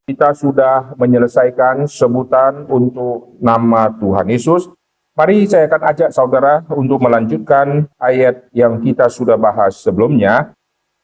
kita sudah menyelesaikan sebutan untuk nama Tuhan Yesus. Mari saya akan ajak saudara untuk melanjutkan ayat yang kita sudah bahas sebelumnya.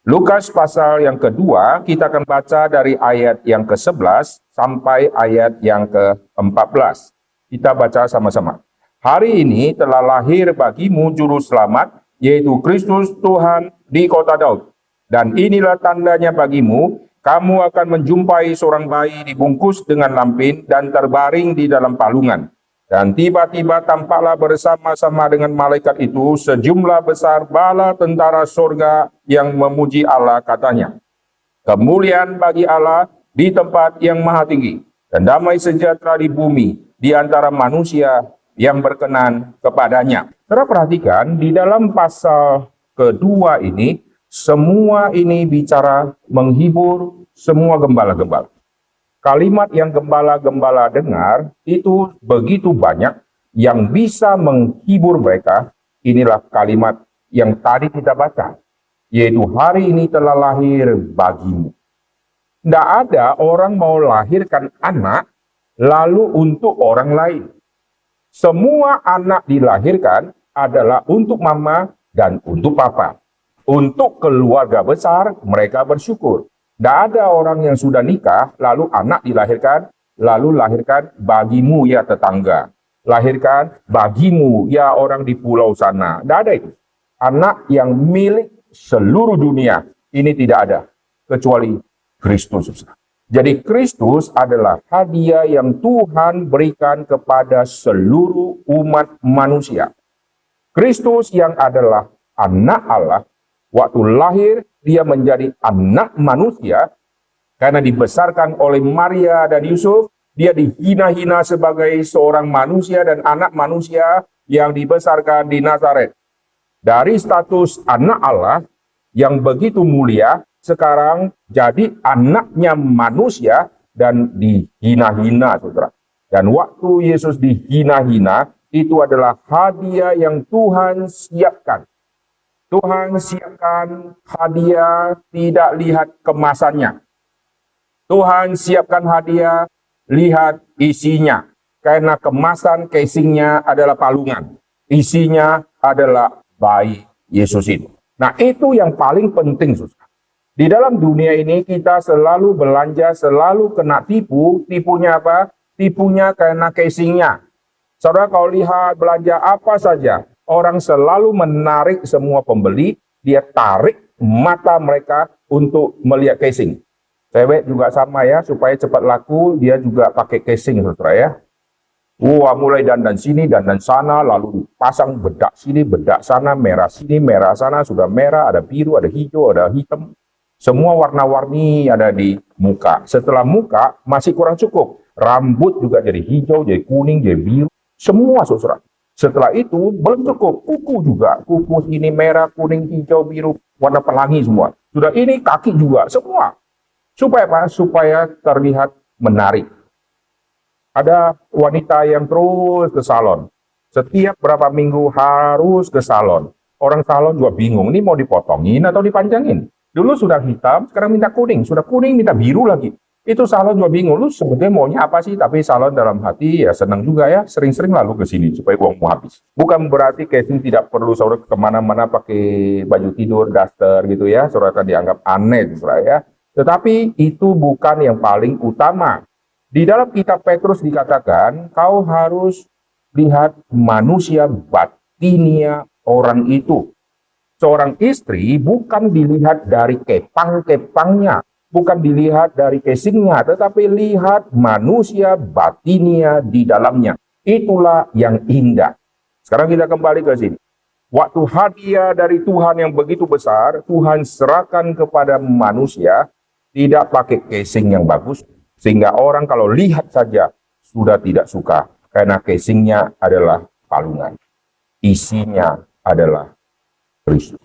Lukas pasal yang kedua, kita akan baca dari ayat yang ke-11 sampai ayat yang ke-14. Kita baca sama-sama. Hari ini telah lahir bagimu juru selamat, yaitu Kristus Tuhan di kota Daud. Dan inilah tandanya bagimu, kamu akan menjumpai seorang bayi dibungkus dengan lampin dan terbaring di dalam palungan. Dan tiba-tiba tampaklah bersama-sama dengan malaikat itu sejumlah besar bala tentara sorga yang memuji Allah, katanya, kemuliaan bagi Allah di tempat yang maha tinggi, dan damai sejahtera di bumi di antara manusia yang berkenan kepadanya. Saudara perhatikan, di dalam pasal kedua ini, semua ini bicara menghibur semua gembala-gembala. Kalimat yang gembala-gembala dengar itu begitu banyak yang bisa menghibur mereka. Inilah kalimat yang tadi kita baca, yaitu hari ini telah lahir bagimu. Tidak ada orang mau lahirkan anak lalu untuk orang lain. Semua anak dilahirkan adalah untuk mama dan untuk papa. Untuk keluarga besar, mereka bersyukur. Tidak ada orang yang sudah nikah, lalu anak dilahirkan, lalu lahirkan bagimu ya tetangga. Lahirkan bagimu ya orang di pulau sana. Tidak ada itu. Anak yang milik seluruh dunia, ini tidak ada. Kecuali Kristus. Jadi Kristus adalah hadiah yang Tuhan berikan kepada seluruh umat manusia. Kristus yang adalah anak Allah, waktu lahir, dia menjadi anak manusia, karena dibesarkan oleh Maria dan Yusuf, dia dihina-hina sebagai seorang manusia dan anak manusia yang dibesarkan di Nazaret. Dari status anak Allah yang begitu mulia, sekarang jadi anaknya manusia dan dihina-hina, saudara. Dan waktu Yesus dihina-hina, itu adalah hadiah yang Tuhan siapkan. Tuhan siapkan hadiah tidak lihat kemasannya. Tuhan siapkan hadiah, lihat isinya. Karena kemasan casingnya adalah palungan. Isinya adalah bayi Yesus itu. Nah, itu yang paling penting, saudara. Di dalam dunia ini kita selalu belanja, selalu kena tipu. Tipunya apa? Tipunya karena casingnya. Saudara, kalau lihat belanja apa saja, orang selalu menarik semua pembeli, dia tarik mata mereka untuk melihat casing. Cewek juga sama ya, supaya cepat laku, dia juga pakai casing, saudara ya. Wah, mulai dandan sini, dandan sana, lalu pasang bedak sini, bedak sana, merah sini, merah sana, sudah merah, ada biru, ada hijau, ada hitam. Semua warna-warni ada di muka. Setelah muka, masih kurang cukup. Rambut juga jadi hijau, jadi kuning, jadi biru. Semua, saudara. Setelah itu, belum cukup. Kuku juga. Kuku ini merah, kuning, hijau, biru, warna pelangi semua. Sudah ini kaki juga, semua. Supaya apa? Supaya terlihat menarik. Ada wanita yang terus ke salon. Setiap berapa minggu harus ke salon. Orang salon juga bingung, ini mau dipotongin atau dipanjangin. Dulu sudah hitam, sekarang minta kuning. Sudah kuning, minta biru lagi. Itu salon juga bingung, lu sebetulnya maunya apa sih? Tapi salon dalam hati ya senang juga ya, sering-sering lalu ke sini supaya uangmu habis. Bukan berarti casing tidak perlu saudara kemana-mana pakai baju tidur, daster gitu ya, saudara akan dianggap aneh saudara ya. Tetapi itu bukan yang paling utama. Di dalam kitab Petrus dikatakan, kau harus lihat manusia batinia orang itu. Seorang istri bukan dilihat dari kepang-kepangnya, bukan dilihat dari casingnya, tetapi lihat manusia batinia di dalamnya. Itulah yang indah. Sekarang kita kembali ke sini. Waktu hadiah dari Tuhan yang begitu besar, Tuhan serahkan kepada manusia, tidak pakai casing yang bagus, sehingga orang kalau lihat saja sudah tidak suka, karena casingnya adalah palungan. Isinya adalah Kristus.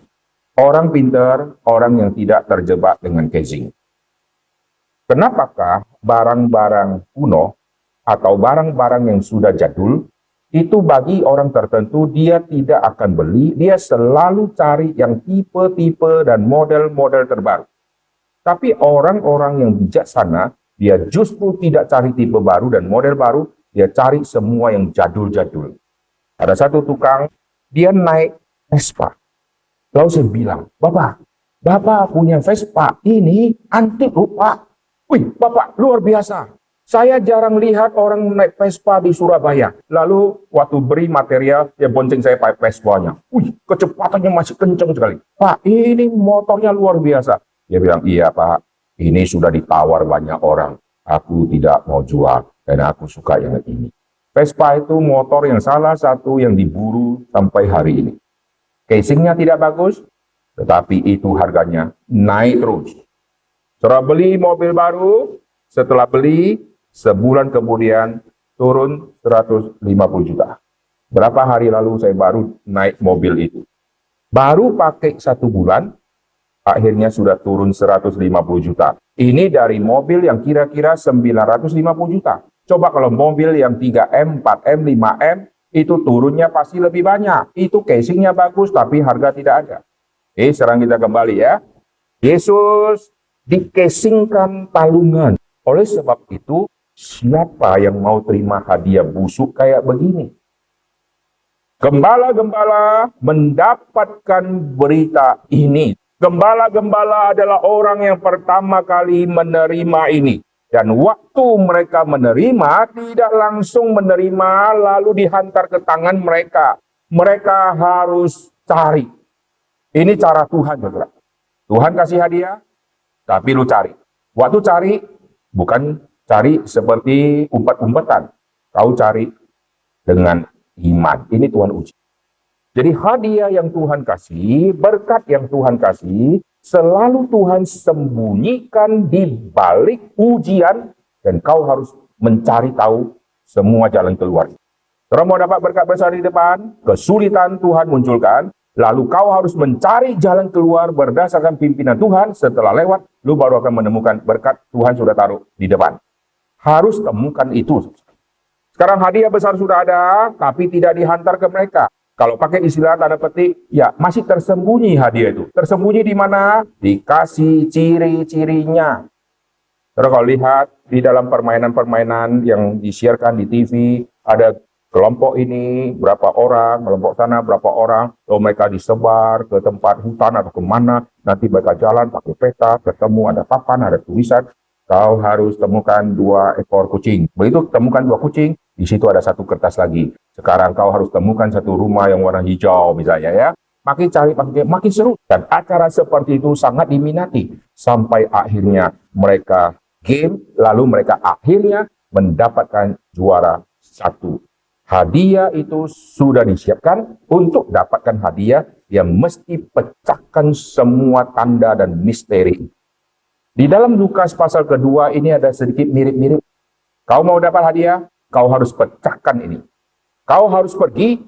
Orang pintar, orang yang tidak terjebak dengan casing. Kenapakah barang-barang kuno atau barang-barang yang sudah jadul, itu bagi orang tertentu dia tidak akan beli, dia selalu cari yang tipe-tipe dan model-model terbaru. Tapi orang-orang yang bijaksana, Dia justru tidak cari tipe baru dan model baru, dia cari semua yang jadul-jadul. Ada satu tukang, dia naik Vespa. Lalu saya bilang, Bapak punya Vespa, ini antik loh Pak. Wih, Bapak luar biasa. Saya jarang lihat orang naik Vespa di Surabaya. Lalu waktu beri material, dia bonceng saya pakai Vespanya. Wih, kecepatannya masih kenceng sekali. Pak, ini motornya luar biasa. Dia bilang, iya Pak, ini sudah ditawar banyak orang. Aku tidak mau jual, karena aku suka yang ini. Vespa itu motor yang salah satu yang diburu sampai hari ini. Casingnya tidak bagus, tetapi itu harganya naik terus. Setelah beli mobil baru, setelah beli, sebulan kemudian turun 150 juta. Berapa hari lalu saya baru naik mobil itu. Baru pakai 1 bulan, akhirnya sudah turun 150 juta. Ini dari mobil yang kira-kira 950 juta. Coba kalau mobil yang 3M, 4M, 5M, itu turunnya pasti lebih banyak. Itu casingnya bagus, tapi harga tidak ada. Sekarang kita kembali ya. Yesus dikasingkan talungan. Oleh sebab itu, siapa yang mau terima hadiah busuk kayak begini? Gembala-gembala mendapatkan berita ini. Gembala-gembala adalah orang yang pertama kali menerima ini. Dan waktu mereka menerima, tidak langsung menerima lalu dihantar ke tangan mereka. Mereka harus cari. Ini cara Tuhan, saudara. Tuhan kasih hadiah, tapi lu cari. Waktu cari, bukan cari seperti umpet-umpetan. Kau cari dengan iman. Ini Tuhan uji. Jadi hadiah yang Tuhan kasih, berkat yang Tuhan kasih, selalu Tuhan sembunyikan di balik ujian, dan kau harus mencari tahu semua jalan keluar. Kalau mau dapat berkat besar di depan, kesulitan Tuhan munculkan, lalu kau harus mencari jalan keluar berdasarkan pimpinan Tuhan. Setelah lewat, lu baru akan menemukan berkat Tuhan sudah taruh di depan. Harus temukan itu. Sekarang hadiah besar sudah ada, tapi tidak dihantar ke mereka. Kalau pakai istilah tanda petik, ya masih tersembunyi hadiah itu. Tersembunyi di mana? Dikasih ciri-cirinya. Terus kalau lihat di dalam permainan-permainan yang disiarkan di TV, ada kelompok ini berapa orang, kelompok sana berapa orang, lalu mereka disebar ke tempat hutan atau kemana, nanti mereka jalan pakai peta, ketemu ada papan, ada tulisan, kau harus temukan 2 ekor kucing. Begitu temukan 2 kucing, di situ ada 1 kertas lagi. Sekarang kau harus temukan 1 rumah yang warna hijau misalnya ya. Makin cari, makin seru. Dan acara seperti itu sangat diminati. Sampai akhirnya mereka game, lalu mereka akhirnya mendapatkan juara 1. Hadiah itu sudah disiapkan. Untuk dapatkan hadiah, yang mesti pecahkan semua tanda dan misteri. Di dalam Lukas pasal kedua ini ada sedikit mirip-mirip. Kau mau dapat hadiah, kau harus pecahkan ini. Kau harus pergi,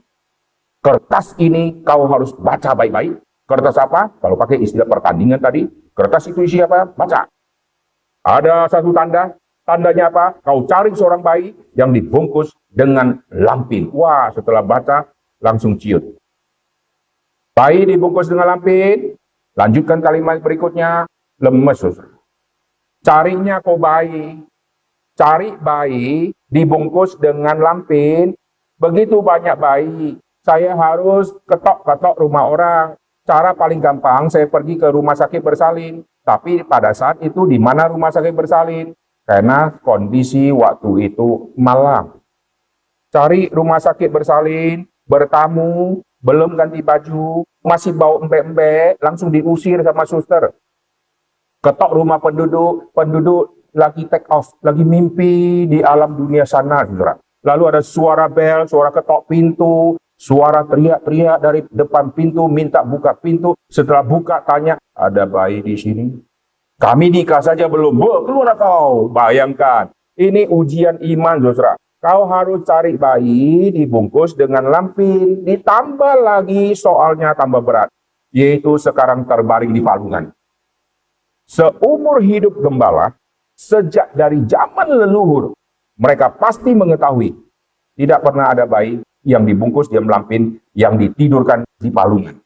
kertas ini kau harus baca baik-baik. Kertas apa? Kalau pakai istilah pertandingan tadi, kertas itu isi apa? Baca. Ada 1 tanda, tandanya apa? Kau cari seorang bayi yang dibungkus dengan lampin. Wah, setelah baca, langsung ciut. Bayi dibungkus dengan lampin, lanjutkan kalimat berikutnya, lemes. Carinya kau bayi, cari bayi, dibungkus dengan lampin, begitu banyak bayi, saya harus ketok-ketok rumah orang. Cara paling gampang, saya pergi ke rumah sakit bersalin. Tapi pada saat itu, di mana rumah sakit bersalin? Karena kondisi waktu itu malam. Cari rumah sakit bersalin, bertamu, belum ganti baju, masih bau embek-embek, langsung diusir sama suster. Ketok rumah penduduk lagi take off, lagi mimpi di alam dunia sana, saudara. Lalu ada suara bel, suara ketok pintu, suara teriak-teriak dari depan pintu, minta buka pintu. Setelah buka, tanya, ada bayi di sini? Kami nikah saja belum. Keluar kau. Bayangkan, ini ujian iman, saudara. Kau harus cari bayi dibungkus dengan lampin. Ditambah lagi soalnya tambah berat. Yaitu sekarang terbaring di palungan. Seumur hidup gembala, sejak dari zaman leluhur, mereka pasti mengetahui tidak pernah ada bayi yang dibungkus diam lampin, yang ditidurkan di palungan.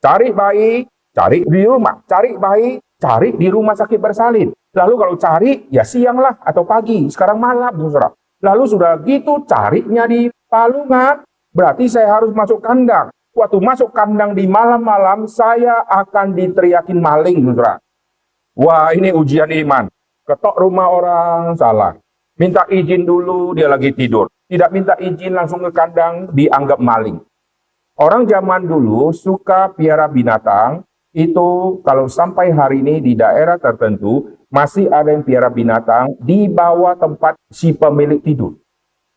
Cari bayi, cari di rumah. Cari bayi, cari di rumah sakit bersalin. Lalu kalau cari, ya siang lah atau pagi. Sekarang malam, saudara. Lalu sudah gitu, carinya di palungan. Berarti saya harus masuk kandang. Waktu masuk kandang di malam-malam, saya akan diteriakin maling, saudara. Wah, ini ujian iman. Ketok rumah orang, salah. Minta izin dulu, dia lagi tidur. Tidak minta izin langsung ke kandang, dianggap maling. Orang zaman dulu suka piara binatang, itu kalau sampai hari ini di daerah tertentu, masih ada yang piara binatang di bawah tempat si pemilik tidur.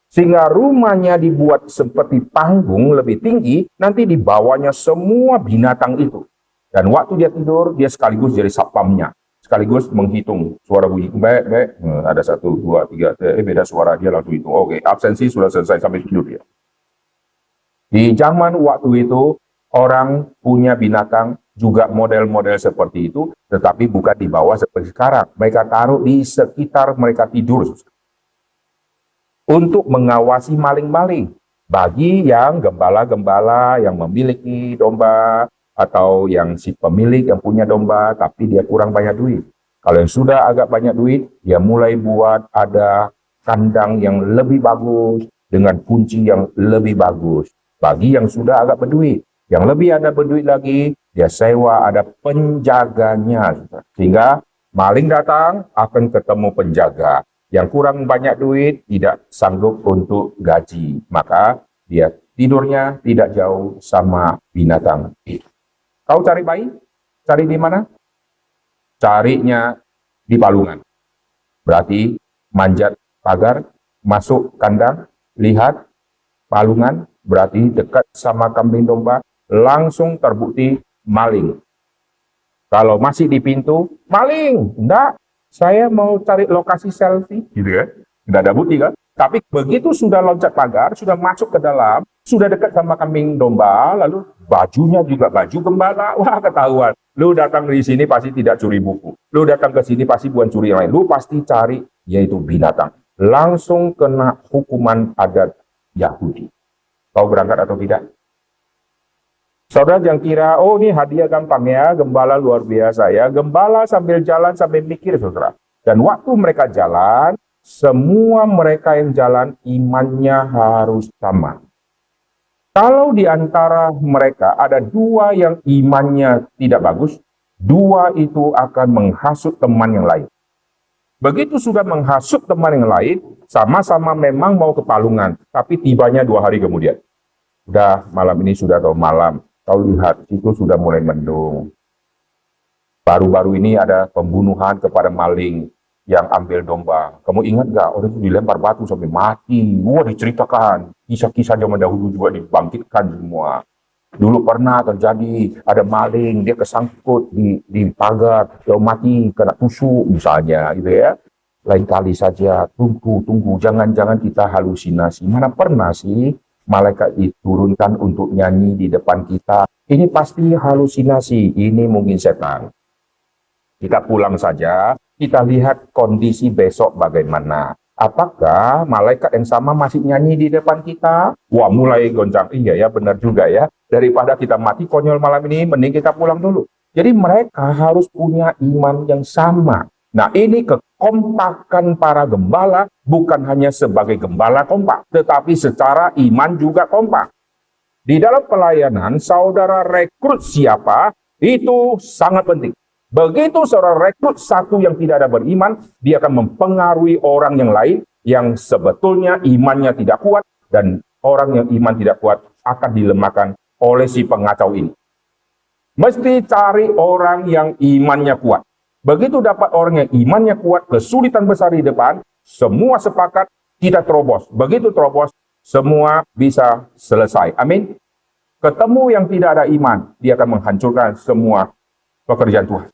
Sehingga rumahnya dibuat seperti panggung lebih tinggi, nanti di bawahnya semua binatang itu. Dan waktu dia tidur, dia sekaligus jadi satpamnya. Sekaligus menghitung suara bunyi. Baik, ada 1, 2, 3, beda suara, dia langsung hitung. Oke, absensi sudah selesai sampai tidur dia. Di zaman waktu itu, orang punya binatang juga model-model seperti itu, tetapi bukan di bawah seperti sekarang. Mereka taruh di sekitar mereka tidur. Untuk mengawasi maling-maling. Bagi yang gembala-gembala yang memiliki domba, atau yang si pemilik yang punya domba, tapi dia kurang banyak duit. Kalau yang sudah agak banyak duit, dia mulai buat ada kandang yang lebih bagus, dengan kunci yang lebih bagus. Bagi yang sudah agak berduit, yang lebih ada berduit lagi, dia sewa ada penjaganya. Sehingga maling datang akan ketemu penjaga. Yang kurang banyak duit tidak sanggup untuk gaji. Maka dia tidurnya tidak jauh sama binatang itu. Kau cari bayi? Cari di mana? Carinya di palungan. Berarti manjat pagar, masuk kandang, lihat palungan, berarti dekat sama kambing domba, langsung terbukti maling. Kalau masih di pintu, maling. Enggak, saya mau cari lokasi selfie. Gitu ya. Enggak ada bukti kan? Tapi begitu sudah loncat pagar, sudah masuk ke dalam, sudah dekat sama kambing domba, lalu bajunya juga baju gembala, wah ketahuan. Lu datang di sini pasti tidak curi buku. Lu datang ke sini pasti bukan curi yang lain. Lu pasti cari yaitu binatang. Langsung kena hukuman adat Yahudi. Kau berangkat atau tidak? Saudara jangan kira, oh ini hadiah gampang ya, gembala luar biasa ya. Gembala sambil jalan sambil mikir, saudara. Dan waktu mereka jalan, semua mereka yang jalan imannya harus sama. Kalau di antara mereka ada 2 yang imannya tidak bagus, 2 itu akan menghasut teman yang lain. Begitu sudah menghasut teman yang lain, sama-sama memang mau ke palungan, tapi tibanya 2 hari kemudian. Udah malam ini sudah tahu malam, kau lihat itu sudah mulai mendung. Baru-baru ini ada pembunuhan kepada maling yang ambil domba. Kamu ingat gak? Orang itu dilempar batu sampai mati. Wah, diceritakan. Kisah-kisah zaman dahulu juga dibangkitkan semua. Dulu pernah terjadi, ada maling, dia kesangkut di pagar, dia mati, kena tusuk misalnya, gitu ya. Lain kali saja, tunggu, jangan-jangan kita halusinasi. Mana pernah sih malaikat diturunkan untuk nyanyi di depan kita? Ini pasti halusinasi, ini mungkin setan. Kita pulang saja, kita lihat kondisi besok bagaimana. Apakah malaikat yang sama masih nyanyi di depan kita? Wah, mulai goncang. Iya ya, benar juga ya. Daripada kita mati konyol malam ini, mending kita pulang dulu. Jadi mereka harus punya iman yang sama. Nah, ini kekompakan para gembala bukan hanya sebagai gembala kompak, tetapi secara iman juga kompak. Di dalam pelayanan, saudara rekrut siapa, itu sangat penting. Begitu saudara rekrut satu yang tidak ada beriman, dia akan mempengaruhi orang yang lain yang sebetulnya imannya tidak kuat, dan orang yang iman tidak kuat akan dilemahkan oleh si pengacau ini. Mesti cari orang yang imannya kuat. Begitu dapat orang yang imannya kuat, kesulitan besar di depan, semua sepakat kita terobos. Begitu terobos, semua bisa selesai. Amin. Ketemu yang tidak ada iman, dia akan menghancurkan semua pekerjaan Tuhan.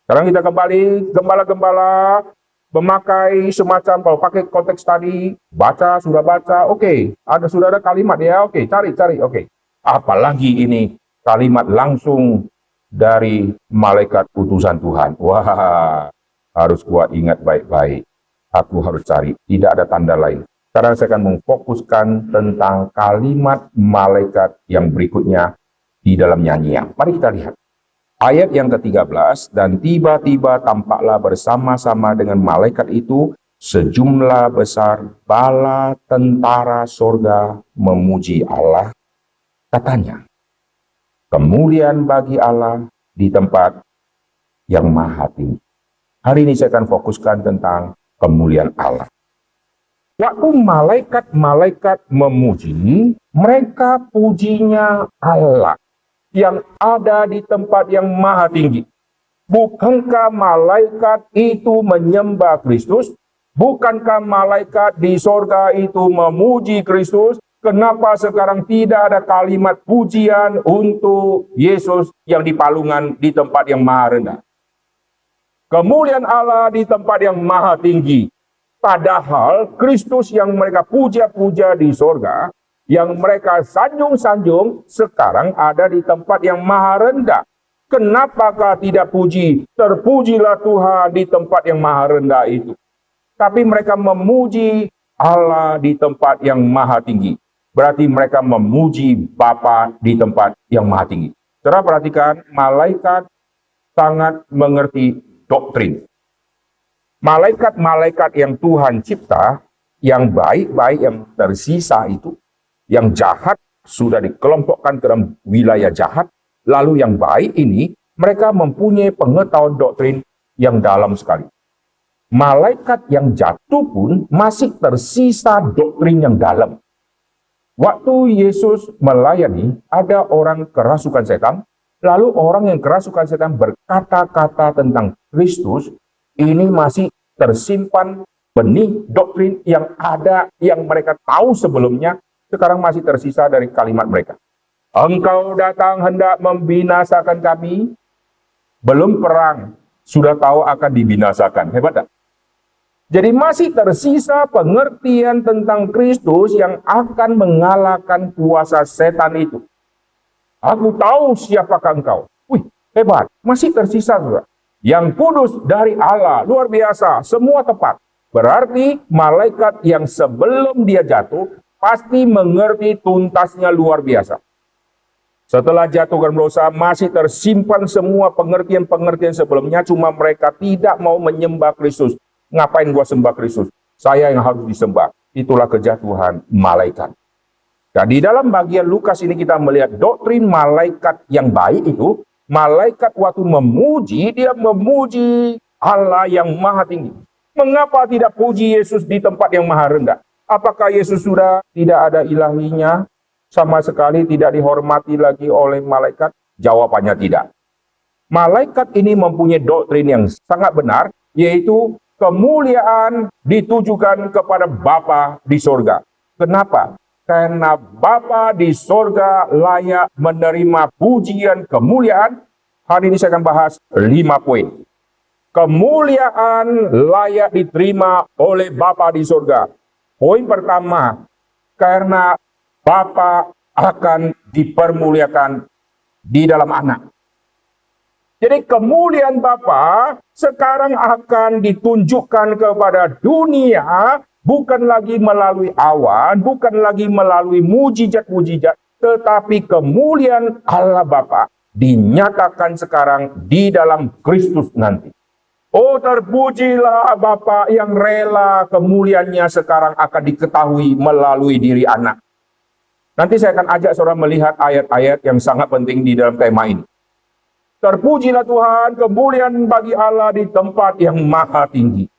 Sekarang kita kembali, gembala-gembala memakai semacam, kalau pakai konteks tadi, baca, sudah baca, oke. Sudah ada kalimat ya, oke, cari, oke. Apalagi ini kalimat langsung dari malaikat utusan Tuhan. Wah, harus gua ingat baik-baik. Aku harus cari, tidak ada tanda lain. Sekarang saya akan memfokuskan tentang kalimat malaikat yang berikutnya di dalam nyanyian. Mari kita lihat. Ayat yang ke-13, dan tiba-tiba tampaklah bersama-sama dengan malaikat itu sejumlah besar bala tentara sorga memuji Allah. Katanya, kemuliaan bagi Allah di tempat yang maha tinggi. Hari ini saya akan fokuskan tentang kemuliaan Allah. Waktu malaikat-malaikat memuji, mereka pujinya Allah yang ada di tempat yang maha tinggi. Bukankah malaikat itu menyembah Kristus? Bukankah malaikat di sorga itu memuji Kristus? Kenapa sekarang tidak ada kalimat pujian untuk Yesus yang dipalungan di tempat yang maha rendah? Kemuliaan Allah di tempat yang maha tinggi. Padahal Kristus yang mereka puja-puja di sorga, yang mereka sanjung-sanjung, sekarang ada di tempat yang maha rendah. Kenapakah tidak puji? Terpujilah Tuhan di tempat yang maha rendah itu. Tapi mereka memuji Allah di tempat yang maha tinggi. Berarti mereka memuji Bapa di tempat yang maha tinggi. Saudara perhatikan, malaikat sangat mengerti doktrin. Malaikat-malaikat yang Tuhan cipta, yang baik-baik, yang tersisa itu, yang jahat sudah dikelompokkan ke dalam wilayah jahat, lalu yang baik ini, mereka mempunyai pengetahuan doktrin yang dalam sekali. Malaikat yang jatuh pun masih tersisa doktrin yang dalam. Waktu Yesus melayani, ada orang kerasukan setan, lalu orang yang kerasukan setan berkata-kata tentang Kristus, ini masih tersimpan benih doktrin yang ada, yang mereka tahu sebelumnya, sekarang masih tersisa dari kalimat mereka. Engkau datang hendak membinasakan kami, belum perang, sudah tahu akan dibinasakan. Hebat tak? Jadi masih tersisa pengertian tentang Kristus yang akan mengalahkan kuasa setan itu. Aku tahu siapakah engkau. Wih, hebat. Masih tersisa juga. Yang kudus dari Allah, luar biasa, semua tepat. Berarti malaikat yang sebelum dia jatuh, pasti mengerti tuntasnya luar biasa. Setelah jatuh dalam dosa, masih tersimpan semua pengertian-pengertian sebelumnya, cuma mereka tidak mau menyembah Kristus. Ngapain gua sembah Kristus? Saya yang harus disembah. Itulah kejatuhan malaikat. Nah, di dalam bagian Lukas ini kita melihat doktrin malaikat yang baik itu, malaikat waktu memuji, dia memuji Allah yang maha tinggi. Mengapa tidak puji Yesus di tempat yang maha rendah? Apakah Yesus sudah tidak ada ilahinya? Sama sekali tidak dihormati lagi oleh malaikat? Jawabannya tidak. Malaikat ini mempunyai doktrin yang sangat benar, yaitu kemuliaan ditujukan kepada Bapa di sorga. Kenapa? Karena Bapa di sorga layak menerima pujian kemuliaan. Hari ini saya akan bahas 5 poin. Kemuliaan layak diterima oleh Bapa di sorga. Poin pertama, karena Bapa akan dipermuliakan di dalam anak. Jadi kemuliaan Bapa sekarang akan ditunjukkan kepada dunia, bukan lagi melalui awan, bukan lagi melalui mujizat-mujizat, tetapi kemuliaan Allah Bapa dinyatakan sekarang di dalam Kristus nanti. Oh, terpujilah Bapa yang rela kemuliaannya sekarang akan diketahui melalui diri anak. Nanti saya akan ajak saudara melihat ayat-ayat yang sangat penting di dalam tema ini. Terpujilah Tuhan, kemuliaan bagi Allah di tempat yang maha tinggi.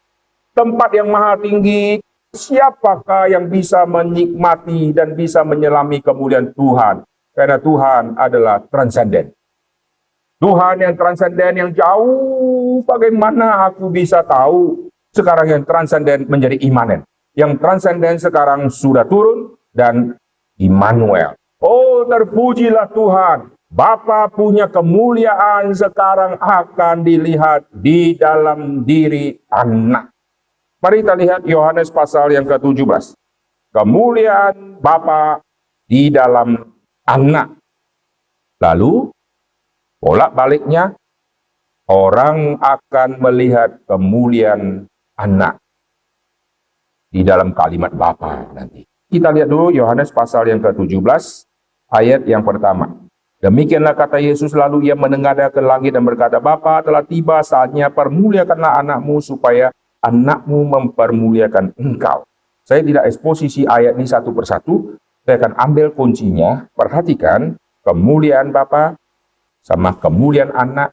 Tempat yang maha tinggi, siapakah yang bisa menikmati dan bisa menyelami kemuliaan Tuhan? Karena Tuhan adalah transenden. Tuhan yang transenden, yang jauh, bagaimana aku bisa tahu? Sekarang yang transenden menjadi imanen. Yang transenden sekarang sudah turun dan Immanuel. Oh, terpujilah Tuhan. Bapa punya kemuliaan sekarang akan dilihat di dalam diri anak. Mari kita lihat Yohanes pasal yang ke-17. Kemuliaan Bapa di dalam anak. Lalu, bolak-baliknya, orang akan melihat kemuliaan anak di dalam kalimat Bapa nanti. Kita lihat dulu Yohanes pasal yang ke-17, ayat yang pertama. Demikianlah kata Yesus, lalu ia menengadah ke langit dan berkata, Bapa, telah tiba saatnya, permuliakanlah anakmu supaya anakmu mempermuliakan engkau. Saya tidak eksposisi ayat ini satu persatu, saya akan ambil kuncinya. Perhatikan, kemuliaan Bapa sama kemuliaan anak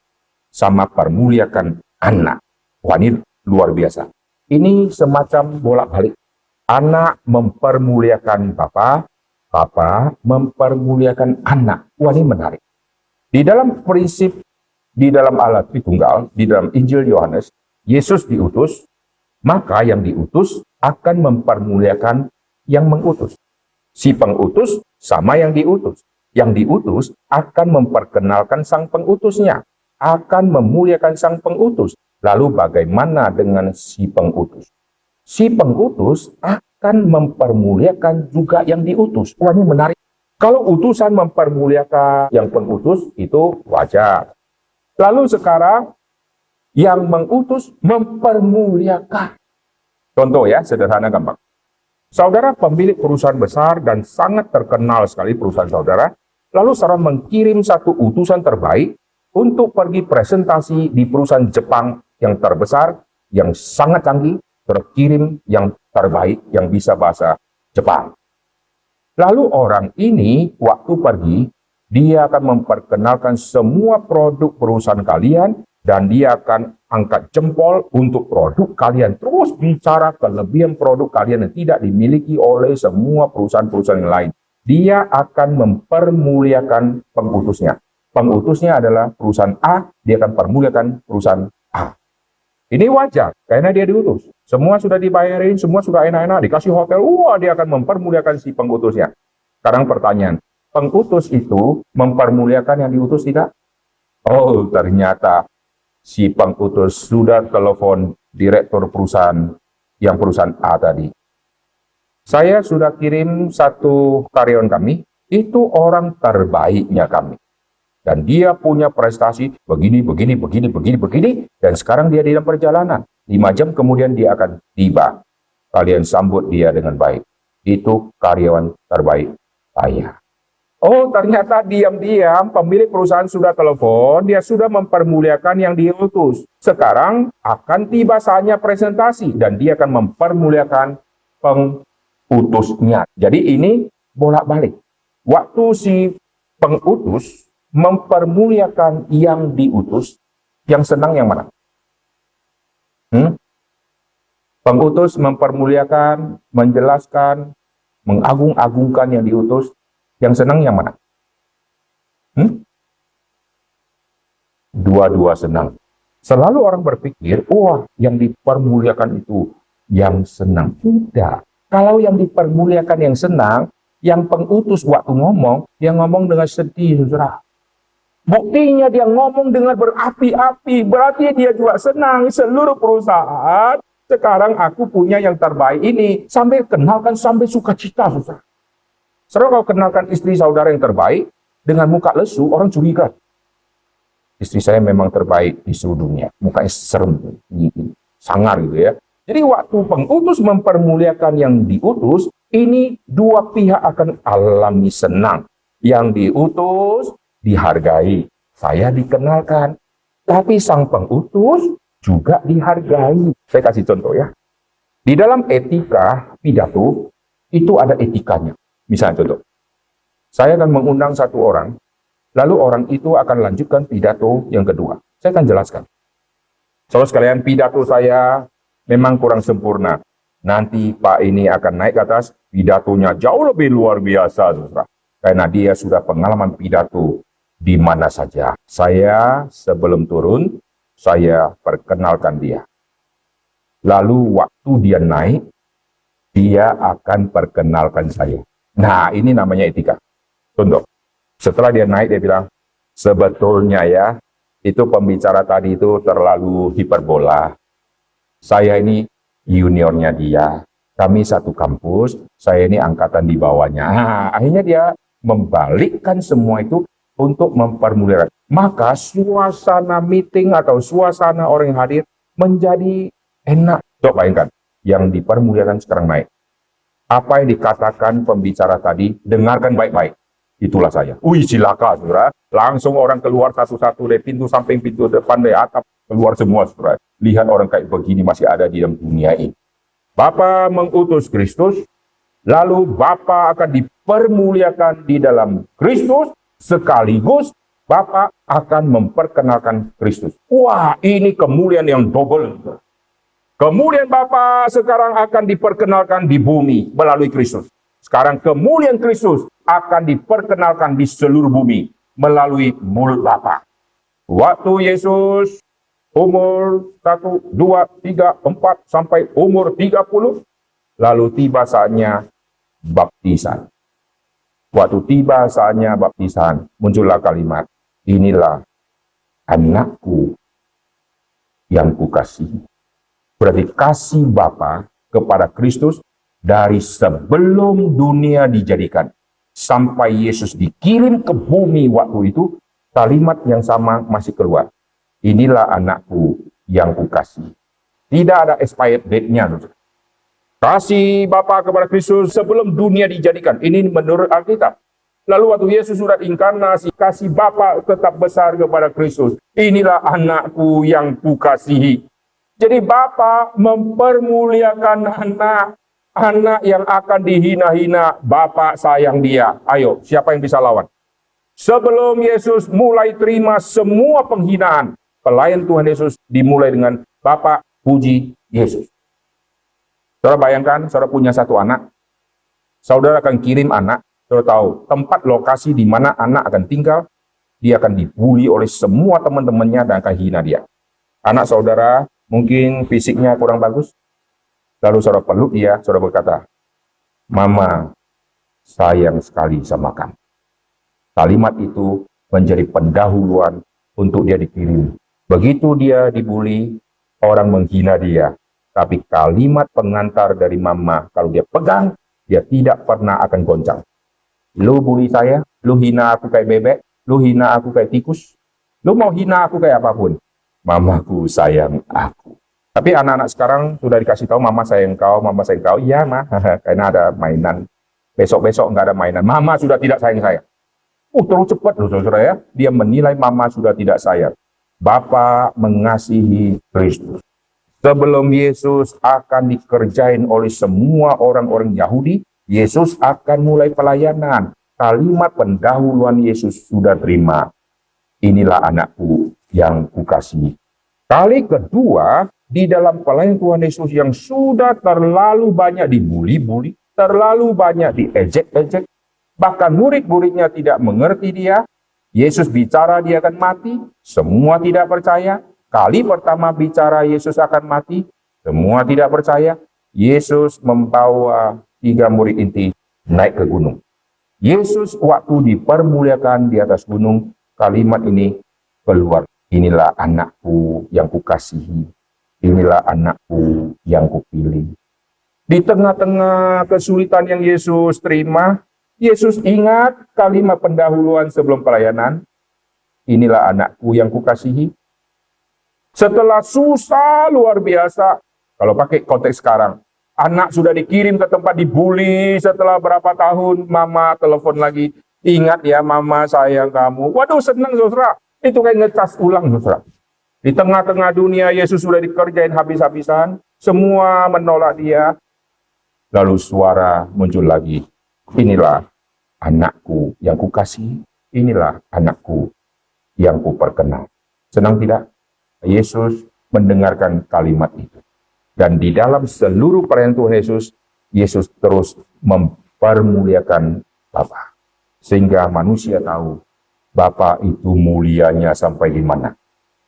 sama permuliakan anak. Wah, ini luar biasa. Ini semacam bolak-balik. Anak mempermuliakan Bapa, Bapa mempermuliakan anak. Wah, ini menarik. Di dalam prinsip, di dalam Allah Tritunggal, di dalam Injil Yohanes, Yesus diutus, maka yang diutus akan mempermuliakan yang mengutus. Si pengutus sama yang diutus. Yang diutus akan memperkenalkan sang pengutusnya, akan memuliakan sang pengutus. Lalu bagaimana dengan si pengutus? Si pengutus akan mempermuliakan juga yang diutus. Wah, ini menarik. Kalau utusan mempermuliakan yang pengutus, itu wajar. Lalu sekarang, yang mengutus mempermuliakan. Contoh ya, sederhana gampang. Saudara pemilik perusahaan besar dan sangat terkenal sekali perusahaan saudara, lalu saudara mengirim satu utusan terbaik untuk pergi presentasi di perusahaan Jepang yang terbesar, yang sangat canggih, terkirim yang terbaik yang bisa bahasa Jepang. Lalu orang ini waktu pergi, dia akan memperkenalkan semua produk perusahaan kalian dan dia akan angkat jempol untuk produk kalian. Terus bicara kelebihan produk kalian yang tidak dimiliki oleh semua perusahaan-perusahaan yang lain. Dia akan mempermuliakan pengutusnya. Pengutusnya adalah perusahaan A, dia akan permuliakan perusahaan A. Ini wajar, karena dia diutus. Semua sudah dibayarin, semua sudah enak-enak, dikasih hotel, wah dia akan mempermuliakan si pengutusnya. Sekarang pertanyaan, pengutus itu mempermuliakan yang diutus tidak? Oh, ternyata si pengutus sudah telepon direktur perusahaan, yang perusahaan A tadi. Saya sudah kirim satu karyawan kami, itu orang terbaiknya kami. Dan dia punya prestasi begini, dan sekarang dia di dalam perjalanan. 5 jam kemudian dia akan tiba. Kalian sambut dia dengan baik. Itu karyawan terbaik saya. Oh, ternyata diam-diam pemilik perusahaan sudah telepon, dia sudah mempermuliakan yang diutus. Sekarang akan tiba saatnya presentasi, dan dia akan mempermuliakan pengutusnya. Jadi ini bolak-balik. Waktu si pengutus mempermuliakan yang diutus, yang senang yang mana? Pengutus mempermuliakan, menjelaskan, mengagung-agungkan yang diutus, yang senang yang mana? Dua-dua senang. Selalu orang berpikir, wah yang dipermuliakan itu yang senang. Tidak. Kalau yang dipermuliakan yang senang, yang pengutus waktu ngomong, dia ngomong dengan sedih, saudara. Buktinya dia ngomong dengan berapi-api, berarti dia juga senang. Seluruh perusahaan, sekarang aku punya yang terbaik ini. Sambil kenalkan, sampai sukacita, saudara. Saudara kalau kenalkan istri saudara yang terbaik, dengan muka lesu, orang curiga. Istri saya memang terbaik di seluruh dunia. Mukanya serem, sangar gitu ya. Jadi waktu pengutus mempermuliakan yang diutus, ini dua pihak akan alami senang. Yang diutus dihargai, saya dikenalkan. Tapi sang pengutus juga dihargai. Saya kasih contoh ya. Di dalam etika pidato, itu ada etikanya. Misalnya contoh, saya akan mengundang satu orang, lalu orang itu akan lanjutkan pidato yang kedua. Saya akan jelaskan. Saudara sekalian, pidato saya memang kurang sempurna. Nanti Pak ini akan naik ke atas, pidatonya jauh lebih luar biasa, saudara. Karena dia sudah pengalaman pidato di mana saja. Saya sebelum turun, saya perkenalkan dia. Lalu waktu dia naik, dia akan perkenalkan saya. Nah, ini namanya etika. Contoh, setelah dia naik, dia bilang, sebetulnya ya, itu pembicara tadi itu terlalu hiperbola. Saya ini juniornya dia, kami satu kampus, saya ini angkatan di bawahnya. Nah, akhirnya dia membalikkan semua itu untuk mempermuliakan. Maka suasana meeting atau suasana orang yang hadir menjadi enak. Coba bayangkan, yang dipermuliakan sekarang naik. Apa yang dikatakan pembicara tadi, dengarkan baik-baik. itulah saya. Wih, cilaka, saudara. Langsung orang keluar satu-satu dari pintu samping, pintu depan, dari atap, keluar semua, saudara. Lihat orang kayak begini masih ada di dalam dunia ini. Bapa mengutus Kristus, lalu Bapa akan dipermuliakan di dalam Kristus, sekaligus Bapa akan memperkenalkan Kristus. Wah, ini kemuliaan yang double. Kemuliaan Bapa sekarang akan diperkenalkan di bumi melalui Kristus. Sekarang kemuliaan Kristus akan diperkenalkan di seluruh bumi melalui mulut Bapa. Waktu Yesus umur 1, 2, 3, 4 sampai umur 30, lalu tiba saatnya baptisan. Waktu tiba saatnya baptisan, muncullah kalimat, inilah anakku yang kukasihi. Berarti kasih Bapa kepada Kristus dari sebelum dunia dijadikan sampai Yesus dikirim ke bumi waktu itu, kalimat yang sama masih keluar. Inilah anakku yang kukasihi. Tidak ada expired date-nya. Kasih Bapa kepada Kristus sebelum dunia dijadikan. Ini menurut Alkitab. Lalu waktu Yesus sudah inkarnasi, kasih Bapa tetap besar kepada Kristus. Inilah anakku yang kukasihi. Jadi Bapa mempermuliakan anak yang akan dihina-hina. Bapa sayang dia. Ayo, siapa yang bisa lawan? Sebelum Yesus mulai terima semua penghinaan, pelayan Tuhan Yesus dimulai dengan Bapa puji Yesus. Saudara bayangkan, saudara punya satu anak, saudara akan kirim anak, saudara tahu tempat lokasi di mana anak akan tinggal, dia akan dibully oleh semua teman-temannya dan akan hina dia. Anak saudara mungkin fisiknya kurang bagus, lalu saudara peluk dia, saudara berkata, Mama sayang sekali sama kamu. Kalimat itu menjadi pendahuluan untuk dia dikirim. Begitu dia dibully, orang menghina dia. Tapi kalimat pengantar dari mama, kalau dia pegang, dia tidak pernah akan goncang. Lu bully saya, lu hina aku kayak bebek, lu hina aku kayak tikus, lu mau hina aku kayak apapun. Mamaku sayang aku. Tapi anak-anak sekarang sudah dikasih tahu, mama sayang kau, mama sayang kau. Iya, mah, karena ada mainan. Besok-besok nggak ada mainan. Mama sudah tidak sayang saya. Terlalu cepat loh saudara ya. Dia menilai mama sudah tidak sayang. Bapa mengasihi Kristus. Sebelum Yesus akan dikerjain oleh semua orang-orang Yahudi, Yesus akan mulai pelayanan. Kalimat pendahuluan Yesus sudah terima. Inilah anakku yang kukasihi. Kali kedua, di dalam pelayanan Tuhan Yesus yang sudah terlalu banyak dibuli-buli, terlalu banyak diejek-ejek, bahkan murid-muridnya tidak mengerti dia, Yesus bicara dia akan mati, semua tidak percaya. Kali pertama bicara Yesus akan mati, semua tidak percaya. Yesus membawa 3 murid inti naik ke gunung. Yesus waktu dipermuliakan di atas gunung, kalimat ini keluar. Inilah anakku yang kukasihi. Inilah anakku yang kupilih. Di tengah-tengah kesulitan yang Yesus terima, Yesus ingat kalimat pendahuluan sebelum pelayanan. Inilah anakku yang kukasihi. Setelah susah luar biasa, kalau pakai konteks sekarang, anak sudah dikirim ke tempat dibully, setelah berapa tahun, mama telepon lagi, ingat ya mama sayang kamu. Waduh senang saudara, itu kayak ngecas ulang saudara. Di tengah-tengah dunia Yesus sudah dikerjain habis-habisan, semua menolak dia. Lalu suara muncul lagi, inilah anakku yang kukasihi, inilah anakku yang kuperkenal. Senang tidak? Yesus mendengarkan kalimat itu. Dan di dalam seluruh pelayanan Tuhan Yesus, Yesus terus mempermuliakan Bapa. Sehingga manusia tahu Bapa itu mulianya sampai di mana.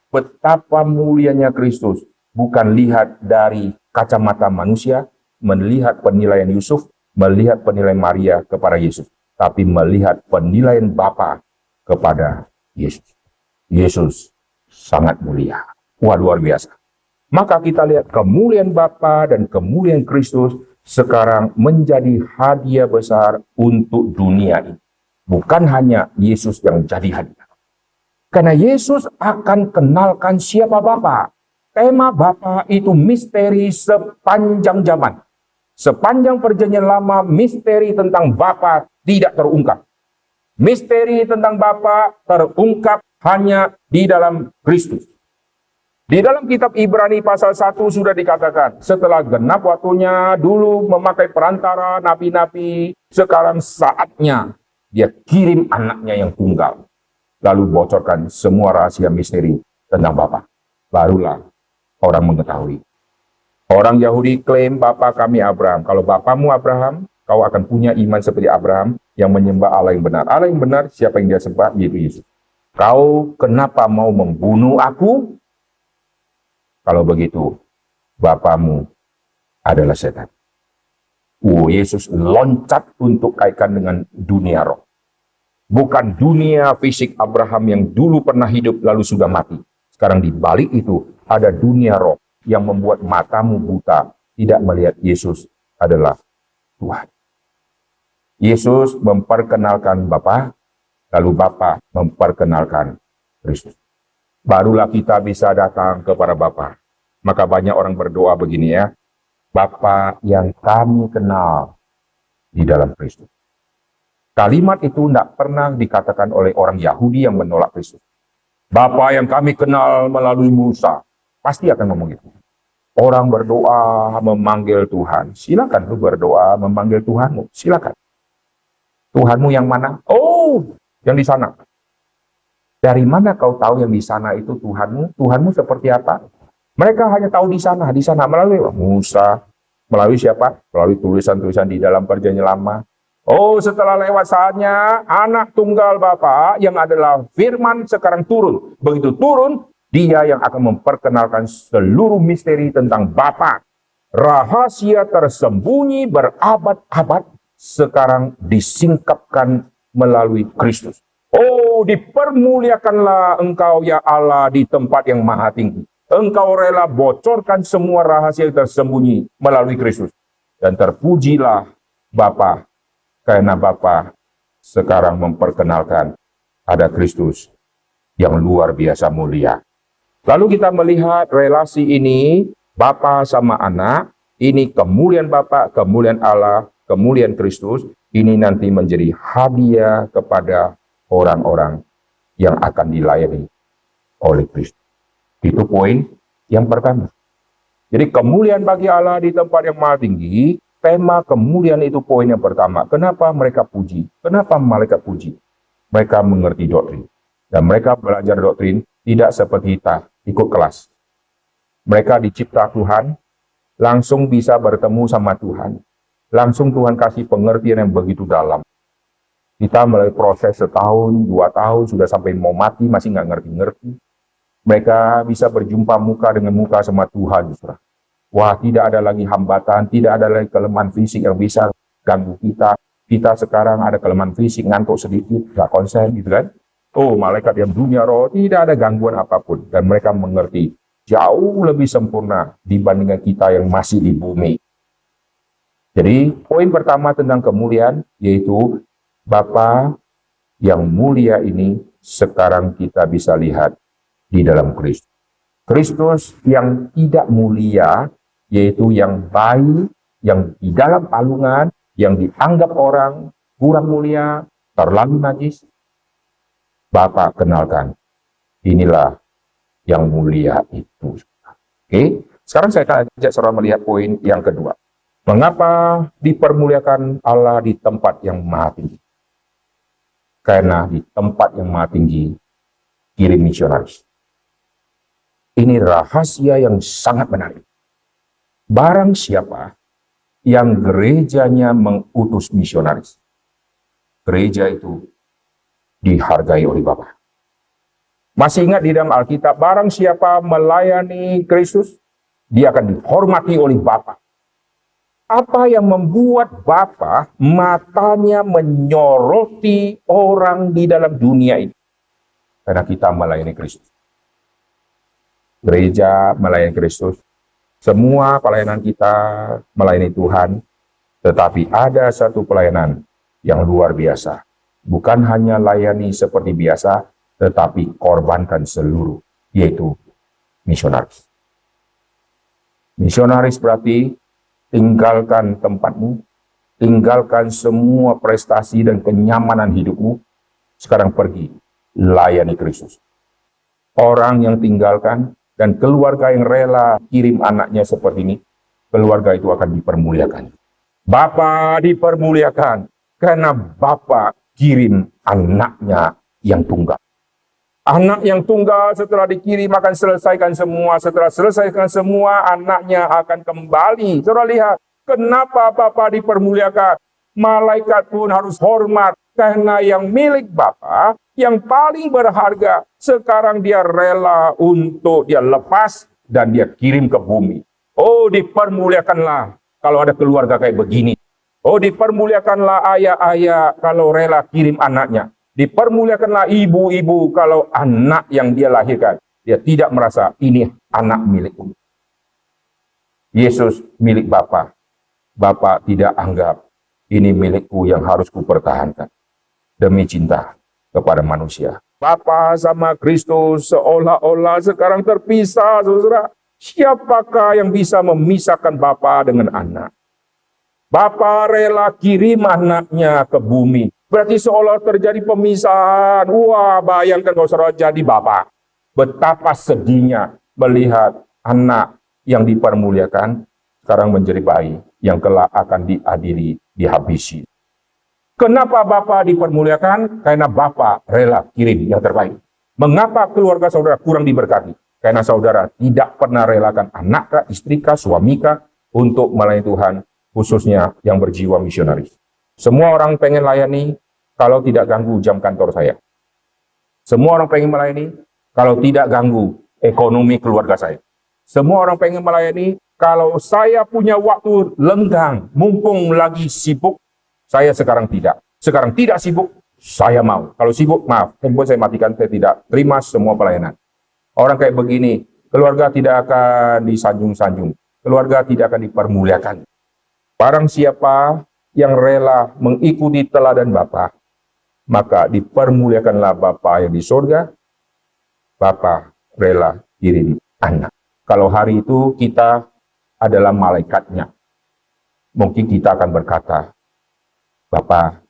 Betapa mulianya Kristus, bukan lihat dari kacamata manusia, melihat penilaian Yusuf, melihat penilaian Maria kepada Yesus, tapi melihat penilaian Bapa kepada Yesus. Yesus sangat mulia. Wah, luar biasa. Maka kita lihat kemuliaan Bapa dan kemuliaan Kristus sekarang menjadi hadiah besar untuk dunia ini. Bukan hanya Yesus yang jadi hadiah. Karena Yesus akan kenalkan siapa Bapa. Tema Bapa itu misteri sepanjang zaman. Sepanjang perjanjian lama, misteri tentang Bapa tidak terungkap. Misteri tentang Bapa terungkap hanya di dalam Kristus. Di dalam kitab Ibrani pasal 1 sudah dikatakan, setelah genap waktunya dulu memakai perantara nabi-nabi, sekarang saatnya dia kirim anaknya yang tunggal. Lalu bocorkan semua rahasia misteri tentang Bapa. Barulah orang mengetahui. Orang Yahudi klaim Bapa kami Abraham. Kalau bapamu Abraham, kau akan punya iman seperti Abraham yang menyembah Allah yang benar. Allah yang benar, siapa yang dia sembah? Yaitu Yesus. Kau kenapa mau membunuh aku? Kalau begitu, bapamu adalah setan. Yesus loncat untuk kaitkan dengan dunia roh. Bukan dunia fisik Abraham yang dulu pernah hidup lalu sudah mati. Sekarang di balik itu ada dunia roh yang membuat matamu buta, tidak melihat Yesus adalah Tuhan. Yesus memperkenalkan Bapa, lalu Bapa memperkenalkan Kristus. Barulah kita bisa datang kepada Bapa. Maka banyak orang berdoa begini ya, Bapa yang kami kenal di dalam Kristus. Kalimat itu tidak pernah dikatakan oleh orang Yahudi yang menolak Kristus. Bapa yang kami kenal melalui Musa, pasti akan ngomong itu. Orang berdoa memanggil Tuhan, silakan lu berdoa memanggil Tuhanmu, silakan. Tuhanmu yang mana? Oh, yang di sana. Dari mana kau tahu yang di sana itu Tuhanmu? Tuhanmu seperti apa? Mereka hanya tahu di sana melalui Musa, melalui siapa? Melalui tulisan-tulisan di dalam Perjanjian Lama. Oh, setelah lewat saatnya, anak tunggal Bapa yang adalah firman sekarang turun. Begitu turun, dia yang akan memperkenalkan seluruh misteri tentang Bapa. Rahasia tersembunyi berabad-abad sekarang disingkapkan melalui Kristus. Oh, dipermuliakanlah engkau ya Allah di tempat yang maha tinggi. Engkau rela bocorkan semua rahasia yang tersembunyi melalui Kristus. Dan terpujilah Bapa, karena Bapa sekarang memperkenalkan ada Kristus yang luar biasa mulia. Lalu kita melihat relasi ini, Bapa sama anak, ini kemuliaan Bapa, kemuliaan Allah, kemuliaan Kristus, ini nanti menjadi hadiah kepada orang-orang yang akan dilayani oleh Kristus. Itu poin yang pertama. Jadi kemuliaan bagi Allah di tempat yang maha tinggi, tema kemuliaan itu poin yang pertama. Kenapa mereka puji? Kenapa malaikat puji? Mereka mengerti doktrin. Dan mereka belajar doktrin tidak seperti kita ikut kelas. Mereka dicipta Tuhan, langsung bisa bertemu sama Tuhan. Langsung Tuhan kasih pengertian yang begitu dalam. Kita melalui proses setahun, 2 tahun, sudah sampai mau mati, masih nggak ngerti-ngerti. Mereka bisa berjumpa muka dengan muka sama Tuhan. Wah, tidak ada lagi hambatan, tidak ada lagi kelemahan fisik yang bisa ganggu kita. Kita sekarang ada kelemahan fisik, ngantuk sedikit, nggak konsen gitu kan. Oh, malaikat yang dunia roh, tidak ada gangguan apapun. Dan mereka mengerti jauh lebih sempurna dibandingkan kita yang masih di bumi. Jadi, poin pertama tentang kemuliaan, yaitu Bapa yang mulia ini sekarang kita bisa lihat di dalam Kristus. Kristus yang tidak mulia, yaitu yang baik, yang di dalam palungan, yang dianggap orang kurang mulia, terlalu najis. Bapa kenalkan, inilah yang mulia itu. Oke, sekarang saya akan ajak saudara melihat poin yang kedua. Mengapa dipermuliakan Allah di tempat yang maha tinggi? Karena di tempat yang maha tinggi, kirim misionaris. Ini rahasia yang sangat menarik. Barang siapa yang gerejanya mengutus misionaris, gereja itu dihargai oleh Bapa. Masih ingat di dalam Alkitab, barang siapa melayani Kristus, dia akan dihormati oleh Bapa. Apa yang membuat Bapa matanya menyoroti orang di dalam dunia ini? Karena kita melayani Kristus. Gereja melayani Kristus, semua pelayanan kita melayani Tuhan, tetapi ada satu pelayanan yang luar biasa. Bukan hanya layani seperti biasa, tetapi korbankan seluruh, yaitu misionaris. Misionaris berarti tinggalkan tempatmu, tinggalkan semua prestasi dan kenyamanan hidupmu, Sekarang pergi, layani Kristus. Orang yang tinggalkan dan keluarga yang rela kirim anaknya seperti ini, keluarga itu akan dipermuliakan. Bapa dipermuliakan karena Bapa kirim anaknya yang tunggal. Anak yang tunggal setelah dikirim akan selesaikan semua. Setelah selesaikan semua, anaknya akan kembali. Saudara lihat, kenapa Bapa dipermuliakan? Malaikat pun harus hormat karena yang milik Bapa, yang paling berharga, sekarang dia rela untuk dia lepas dan dia kirim ke bumi. Oh, dipermuliakanlah kalau ada keluarga kayak begini. Oh, dipermuliakanlah ayah-ayah kalau rela kirim anaknya. Dipermuliakanlah ibu-ibu kalau anak yang dia lahirkan, dia tidak merasa ini anak milikku. Yesus milik Bapa. Bapa tidak anggap ini milikku yang harus kupertahankan demi cinta kepada manusia. Bapa sama Kristus seolah-olah sekarang terpisah, saudara. Siapakah yang bisa memisahkan Bapa dengan anak? Bapa rela kirim anaknya ke bumi. Berarti seolah terjadi pemisahan. Wah, bayangkan kalau saudara jadi Bapa. Betapa sedihnya melihat anak yang dipermuliakan sekarang menjadi bayi yang kelak akan diadili, dihabisi. Kenapa Bapa dipermuliakan? Karena Bapa rela kirim yang terbaik. Mengapa keluarga saudara kurang diberkati? Karena saudara tidak pernah relakan anak, istri, suami untuk melayani Tuhan, khususnya yang berjiwa misionaris. Semua orang pengen layani kalau tidak ganggu jam kantor saya. Semua orang pengen melayani kalau tidak ganggu ekonomi keluarga saya. Semua orang pengen melayani kalau saya punya waktu lenggang, mumpung lagi sibuk. Saya sekarang tidak. Sekarang tidak sibuk, saya mau. Kalau sibuk, maaf, handphone saya matikan, saya tidak terima semua pelayanan. Orang kayak begini, keluarga tidak akan disanjung-sanjung. Keluarga tidak akan dipermuliakan. Barang siapa yang rela mengikuti teladan Bapa, maka dipermuliakanlah Bapa yang di surga. Bapa rela kirim anak. Kalau hari itu kita adalah malaikatnya, mungkin kita akan berkata, Bapa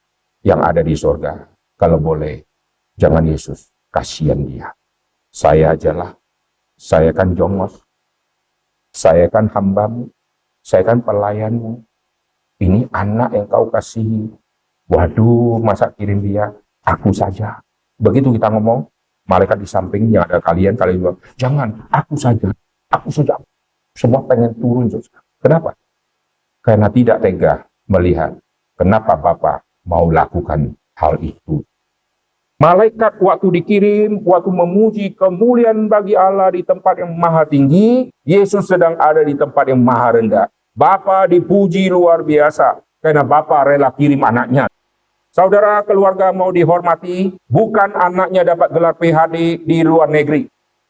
yang ada di surga, kalau boleh, jangan Yesus, kasihan dia. Saya ajalah, saya kan jongos, saya kan hambamu, saya kan pelayanmu. Ini anak yang kau kasihi. Waduh, masa kirim dia? Aku saja. Begitu kita ngomong, malaikat di samping yang ada kalian bilang, jangan, aku saja. Aku saja. Semua pengen turun. Kenapa? Karena tidak tega melihat kenapa Bapa mau lakukan hal itu. Malaikat waktu dikirim, waktu memuji kemuliaan bagi Allah di tempat yang maha tinggi, Yesus sedang ada di tempat yang maha rendah. Bapa dipuji luar biasa, karena Bapa rela kirim anaknya. Saudara, keluarga mau dihormati, bukan anaknya dapat gelar PhD di luar negeri.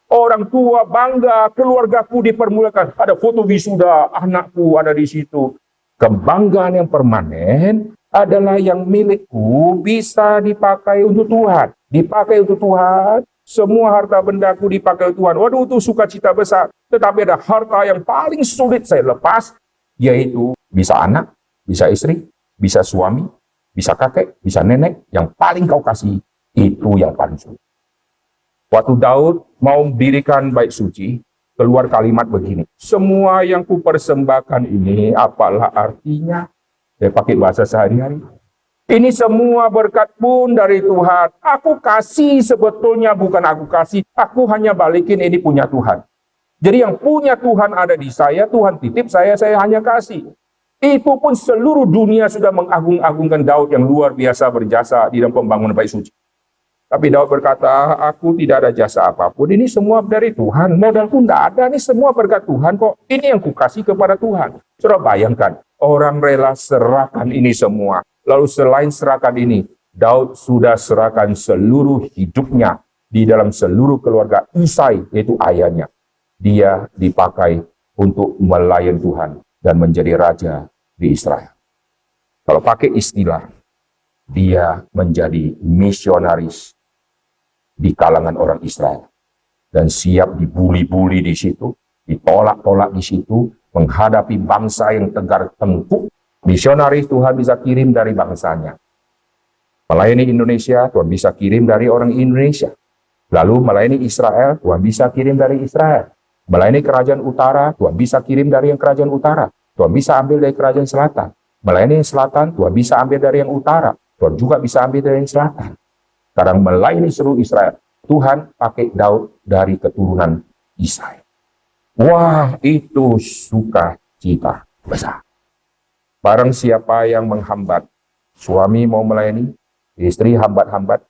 Orang tua bangga, keluargaku dipermuliakan. Ada foto wisuda, anakku ada di situ. Kebanggaan yang permanen adalah yang milikku bisa dipakai untuk Tuhan. Dipakai untuk Tuhan. Semua harta bendaku dipakai untuk Tuhan. Waduh, itu sukacita besar. Tetapi ada harta yang paling sulit saya lepas, yaitu bisa anak, bisa istri, bisa suami, bisa kakek, bisa nenek. Yang paling kau kasih, itu yang paling sulit. Waktu Daud mau mendirikan bait suci, keluar kalimat begini, semua yang kupersembahkan ini apalah artinya? Saya pakai bahasa sehari-hari. Ini semua berkat pun dari Tuhan. Aku kasih sebetulnya bukan aku kasih. Aku hanya balikin ini punya Tuhan. Jadi yang punya Tuhan ada di saya, Tuhan titip saya hanya kasih. Itu pun seluruh dunia sudah mengagung-agungkan Daud yang luar biasa berjasa di dalam pembangunan bait suci. Tapi Daud berkata, aku tidak ada jasa apapun. Ini semua dari Tuhan. Modal pun tidak ada. Ini semua berkat Tuhan kok. Ini yang kukasih kepada Tuhan. Saudara bayangkan, orang rela serahkan ini semua. Lalu selain serahkan ini, Daud sudah serahkan seluruh hidupnya di dalam seluruh keluarga Isai, yaitu ayahnya. Dia dipakai untuk melayani Tuhan dan menjadi raja di Israel. Kalau pakai istilah, dia menjadi misionaris di kalangan orang Israel. Dan siap dibuli-buli di situ, ditolak-tolak di situ, menghadapi bangsa yang tegar tengkuk. Misionaris Tuhan bisa kirim dari bangsanya. Melayani Indonesia, Tuhan bisa kirim dari orang Indonesia. Lalu melayani Israel, Tuhan bisa kirim dari Israel. Melayani kerajaan utara, Tuhan bisa kirim dari yang kerajaan utara. Tuhan bisa ambil dari kerajaan selatan. Melayani yang selatan, Tuhan bisa ambil dari yang utara. Tuhan juga bisa ambil dari yang selatan. Sekarang melayani seluruh Israel, Tuhan pakai Daud dari keturunan Israel. Wah, itu sukacita besar. Barang siapa yang menghambat, suami mau melayani, istri hambat-hambat,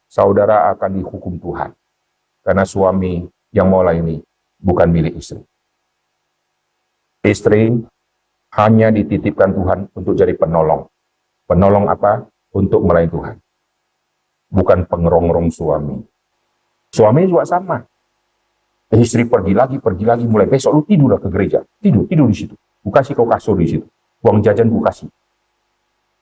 saudara akan dihukum Tuhan. Karena suami yang mau melayani bukan milik istri. Istri hanya dititipkan Tuhan untuk jadi penolong. Penolong apa? Untuk melayani Tuhan. Bukan pengerongrong suami. Suami juga sama. Istri pergi lagi, mulai besok lu tidurlah ke gereja. Tidur di situ. Gue kasih kau kasur di situ. Uang jajan gue kasih.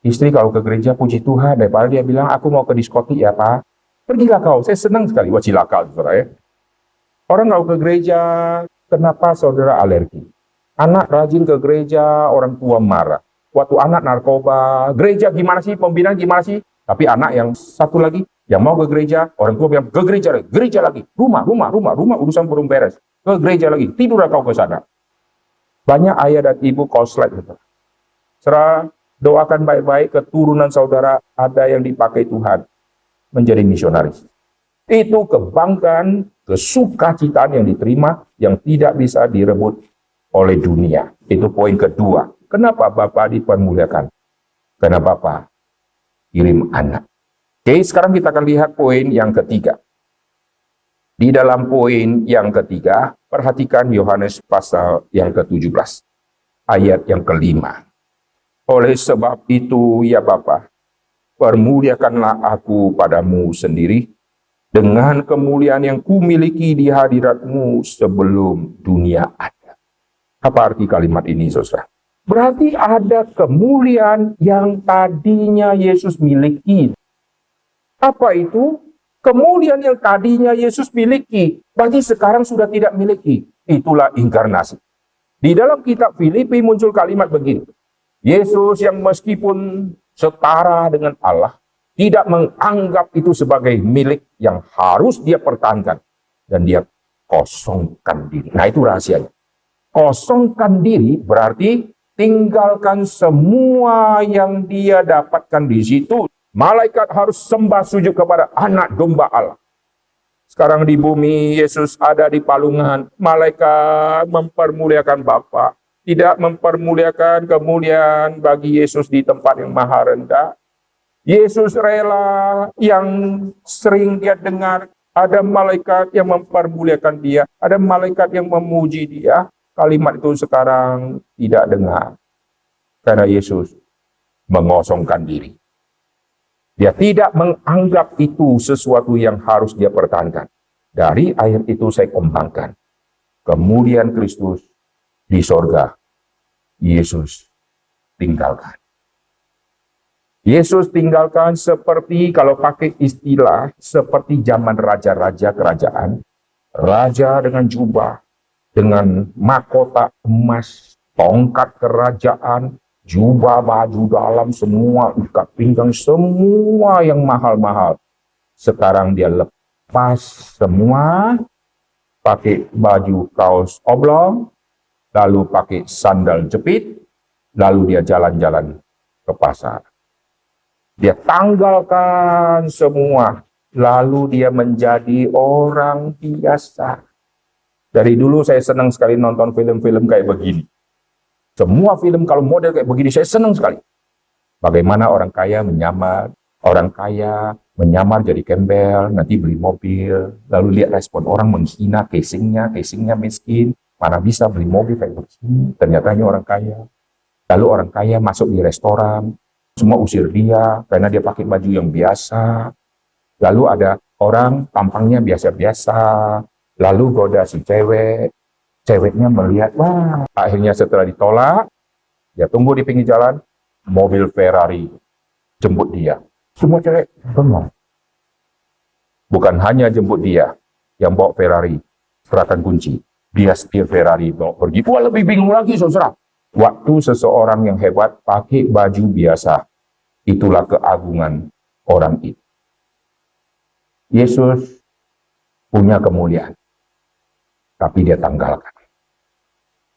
Istri kalau ke gereja, puji Tuhan, daripada dia bilang, aku mau ke diskotik ya Pak. Pergilah kau, saya senang sekali. Wah cilaka, saudara ya. Orang kalau ke gereja, kenapa saudara alergi? Anak rajin ke gereja, orang tua marah. Waktu anak narkoba, gereja gimana sih, pembinaan gimana sih? Tapi anak yang satu lagi, yang mau ke gereja, orang tua bilang, ke gereja lagi. Rumah, urusan belum beres. Ke gereja lagi, tidurlah kau ke sana. Banyak ayah dan ibu koslet. Serah, doakan baik-baik keturunan saudara ada yang dipakai Tuhan menjadi misionaris. Itu kebanggaan, kesukacitaan yang diterima yang tidak bisa direbut oleh dunia. Itu poin kedua. Kenapa Bapak dipermuliakan? Karena Bapak kirim anak. Oke, sekarang kita akan lihat poin yang ketiga. Di dalam poin yang ketiga, perhatikan Yohanes pasal yang ke-17, ayat yang ke-5. Oleh sebab itu, ya Bapa, permuliakanlah aku padamu sendiri, dengan kemuliaan yang kumiliki di hadirat-Mu sebelum dunia ada. Apa arti kalimat ini, saudara? Berarti ada kemuliaan yang tadinya Yesus miliki. Apa itu? Kemuliaan yang tadinya Yesus miliki, berarti sekarang sudah tidak miliki. Itulah inkarnasi. Di dalam kitab Filipi muncul kalimat begini. Yesus yang meskipun setara dengan Allah, tidak menganggap itu sebagai milik yang harus dia pertahankan. Dan dia kosongkan diri. Nah itu rahasianya. Kosongkan diri berarti tinggalkan semua yang dia dapatkan di situ. Malaikat harus sembah sujud kepada anak domba Allah. Sekarang di bumi, Yesus ada di palungan. Malaikat mempermuliakan Bapa. Tidak mempermuliakan kemuliaan bagi Yesus di tempat yang maha rendah. Yesus rela yang sering dia dengar. Ada malaikat yang mempermuliakan dia. Ada malaikat yang memuji dia. Kalimat itu sekarang tidak dengar. Karena Yesus mengosongkan diri. Dia tidak menganggap itu sesuatu yang harus dia pertahankan. Dari ayat itu saya kembangkan. Kemudian Kristus di sorga, Yesus tinggalkan. Yesus tinggalkan seperti, kalau pakai istilah, seperti zaman raja-raja kerajaan. Raja dengan jubah, dengan mahkota emas, tongkat kerajaan, jubah, baju dalam, semua, ikat pinggang, semua yang mahal-mahal. Sekarang dia lepas semua, pakai baju kaos oblong, lalu pakai sandal jepit, lalu dia jalan-jalan ke pasar. Dia tanggalkan semua, lalu dia menjadi orang biasa. Dari dulu saya senang sekali nonton film-film kayak begini. Semua film kalau model kayak begini saya senang sekali. Bagaimana orang kaya menyamar jadi gembel, nanti beli mobil, lalu lihat respon orang menghina casingnya miskin, mana bisa beli mobil kayak begini, ternyata ini orang kaya. Lalu orang kaya masuk di restoran, semua usir dia karena dia pakai baju yang biasa. Lalu ada orang tampangnya biasa-biasa, lalu goda si cewek. Ceweknya melihat, wah, akhirnya setelah ditolak, dia tunggu di pinggir jalan, mobil Ferrari jemput dia. Semua cewek bengong. Bukan hanya jemput dia, yang bawa Ferrari, serahkan kunci. Dia setir Ferrari, bawa pergi. Wah, lebih bingung lagi, saudara. Waktu seseorang yang hebat pakai baju biasa, itulah keagungan orang itu. Yesus punya kemuliaan, tapi dia tanggalkan.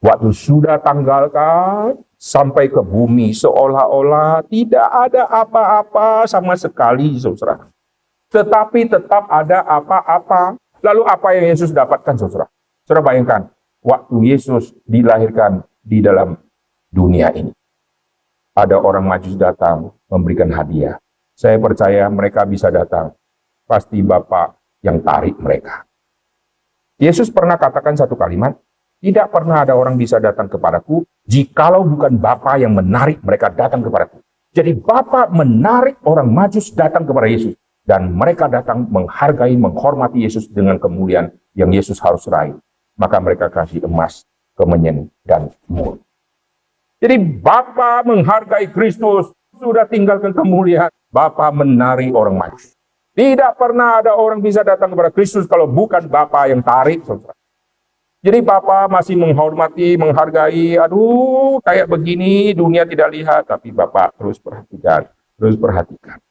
Waktu sudah tanggalkan, sampai ke bumi seolah-olah tidak ada apa-apa sama sekali, saudara. Tetapi tetap ada apa-apa. Lalu apa yang Yesus dapatkan, saudara? Saudara bayangkan, waktu Yesus dilahirkan di dalam dunia ini. Ada orang Majus datang memberikan hadiah. Saya percaya mereka bisa datang. Pasti Bapa yang tarik mereka. Yesus pernah katakan satu kalimat, tidak pernah ada orang bisa datang kepadaku, jikalau bukan Bapa yang menarik mereka datang kepadaku. Jadi Bapa menarik orang Majus datang kepada Yesus. Dan mereka datang menghargai, menghormati Yesus dengan kemuliaan yang Yesus harus raih. Maka mereka kasih emas, kemenyan, dan mur. Jadi Bapa menghargai Kristus, sudah tinggalkan kemuliaan. Bapa menarik orang Majus. Tidak pernah ada orang bisa datang kepada Kristus kalau bukan Bapa yang tarik, saudara. Jadi Bapa masih menghormati, menghargai, aduh kayak begini dunia tidak lihat, tapi Bapa terus perhatikan, terus perhatikan.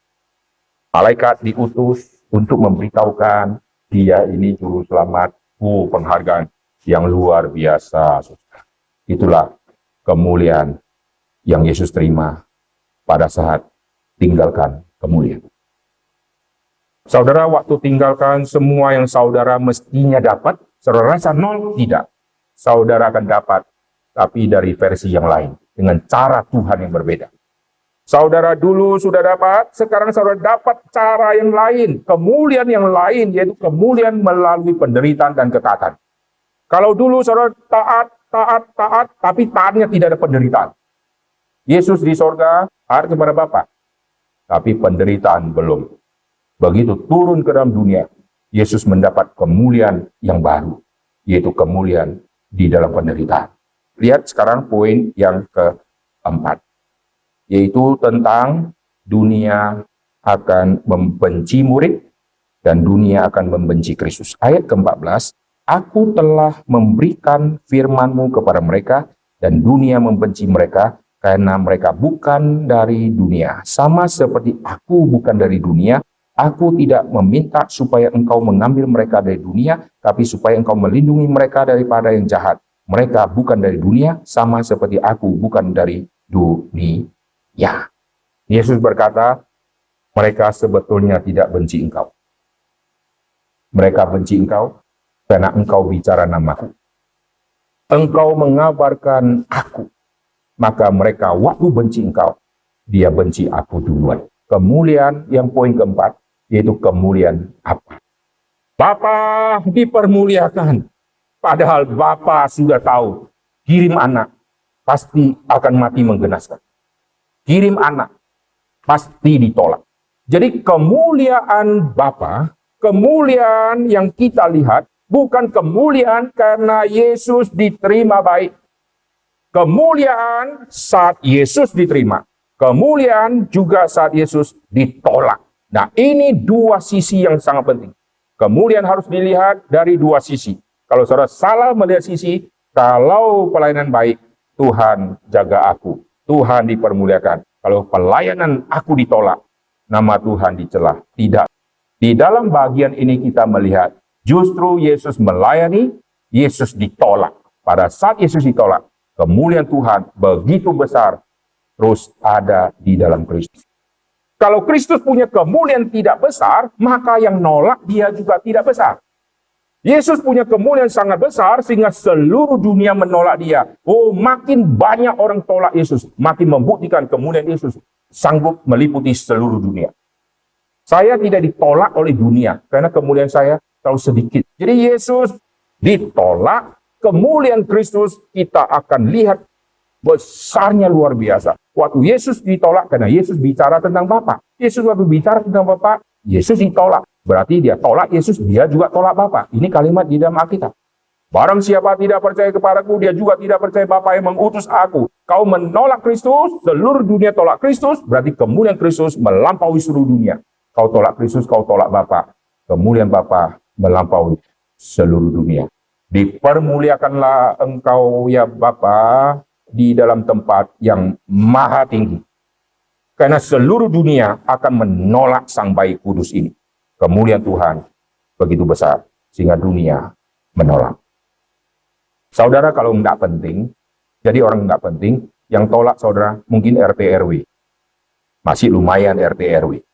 Malaikat diutus untuk memberitahukan dia ini juru selamat, penghargaan yang luar biasa, saudara. Itulah kemuliaan yang Yesus terima pada saat tinggalkan kemuliaan. Saudara, waktu tinggalkan semua yang saudara mestinya dapat, saudara rasa nol? Tidak. Saudara akan dapat, tapi dari versi yang lain, dengan cara Tuhan yang berbeda. Saudara dulu sudah dapat, sekarang saudara dapat cara yang lain, kemuliaan yang lain, yaitu kemuliaan melalui penderitaan dan ketaatan. Kalau dulu saudara taat, tapi taatnya tidak ada penderitaan. Yesus di sorga, taat kepada Bapa, tapi penderitaan belum. Begitu turun ke dalam dunia, Yesus mendapat kemuliaan yang baru, yaitu kemuliaan di dalam penderitaan. Lihat sekarang poin yang keempat, yaitu tentang dunia akan membenci murid dan dunia akan membenci Kristus. Ayat ke-14, Aku telah memberikan firman-Mu kepada mereka dan dunia membenci mereka karena mereka bukan dari dunia. Sama seperti Aku bukan dari dunia, Aku tidak meminta supaya engkau mengambil mereka dari dunia, tapi supaya engkau melindungi mereka daripada yang jahat. Mereka bukan dari dunia, sama seperti Aku bukan dari dunia. Yesus berkata, mereka sebetulnya tidak benci engkau. Mereka benci engkau karena engkau bicara namaku. Engkau mengabarkan Aku. Maka mereka waktu benci engkau, dia benci Aku duluan. Kemuliaan yang poin keempat, yaitu kemuliaan apa? Bapa dipermuliakan. Padahal Bapa sudah tahu, kirim anak, pasti akan mati menggenaskan. Kirim anak, pasti ditolak. Jadi kemuliaan Bapa, kemuliaan yang kita lihat, bukan kemuliaan karena Yesus diterima baik. Kemuliaan saat Yesus diterima. Kemuliaan juga saat Yesus ditolak. Nah, ini dua sisi yang sangat penting. Kemuliaan harus dilihat dari dua sisi. Kalau saudara salah melihat sisi, kalau pelayanan baik, Tuhan jaga aku. Tuhan dipermuliakan. Kalau pelayanan aku ditolak, nama Tuhan dicela. Tidak. Di dalam bagian ini kita melihat, justru Yesus melayani, Yesus ditolak. Pada saat Yesus ditolak, kemuliaan Tuhan begitu besar, terus ada di dalam Kristus. Kalau Kristus punya kemuliaan tidak besar, maka yang nolak dia juga tidak besar. Yesus punya kemuliaan sangat besar sehingga seluruh dunia menolak dia. Oh, makin banyak orang tolak Yesus, makin membuktikan kemuliaan Yesus sanggup meliputi seluruh dunia. Saya tidak ditolak oleh dunia karena kemuliaan saya terlalu sedikit. Jadi Yesus ditolak, kemuliaan Kristus kita akan lihat besarnya luar biasa. Waktu Yesus ditolak karena Yesus bicara tentang Bapa. Yesus waktu bicara tentang Bapa, Yesus ditolak. Berarti dia tolak Yesus, dia juga tolak Bapa. Ini kalimat di dalam Alkitab. Barang siapa tidak percaya kepadaku, dia juga tidak percaya Bapa yang mengutus aku. Kau menolak Kristus, seluruh dunia tolak Kristus, berarti kemuliaan Kristus melampaui seluruh dunia. Kau tolak Kristus, kau tolak Bapa. Kemuliaan Bapa melampaui seluruh dunia. Dipermuliakanlah engkau ya Bapa di dalam tempat yang maha tinggi. Karena seluruh dunia akan menolak Sang Bayi Kudus ini. Kemuliaan Tuhan begitu besar, sehingga dunia menolak. Saudara, kalau enggak penting, jadi orang enggak penting, yang tolak saudara mungkin RT RW. Masih lumayan RT RW.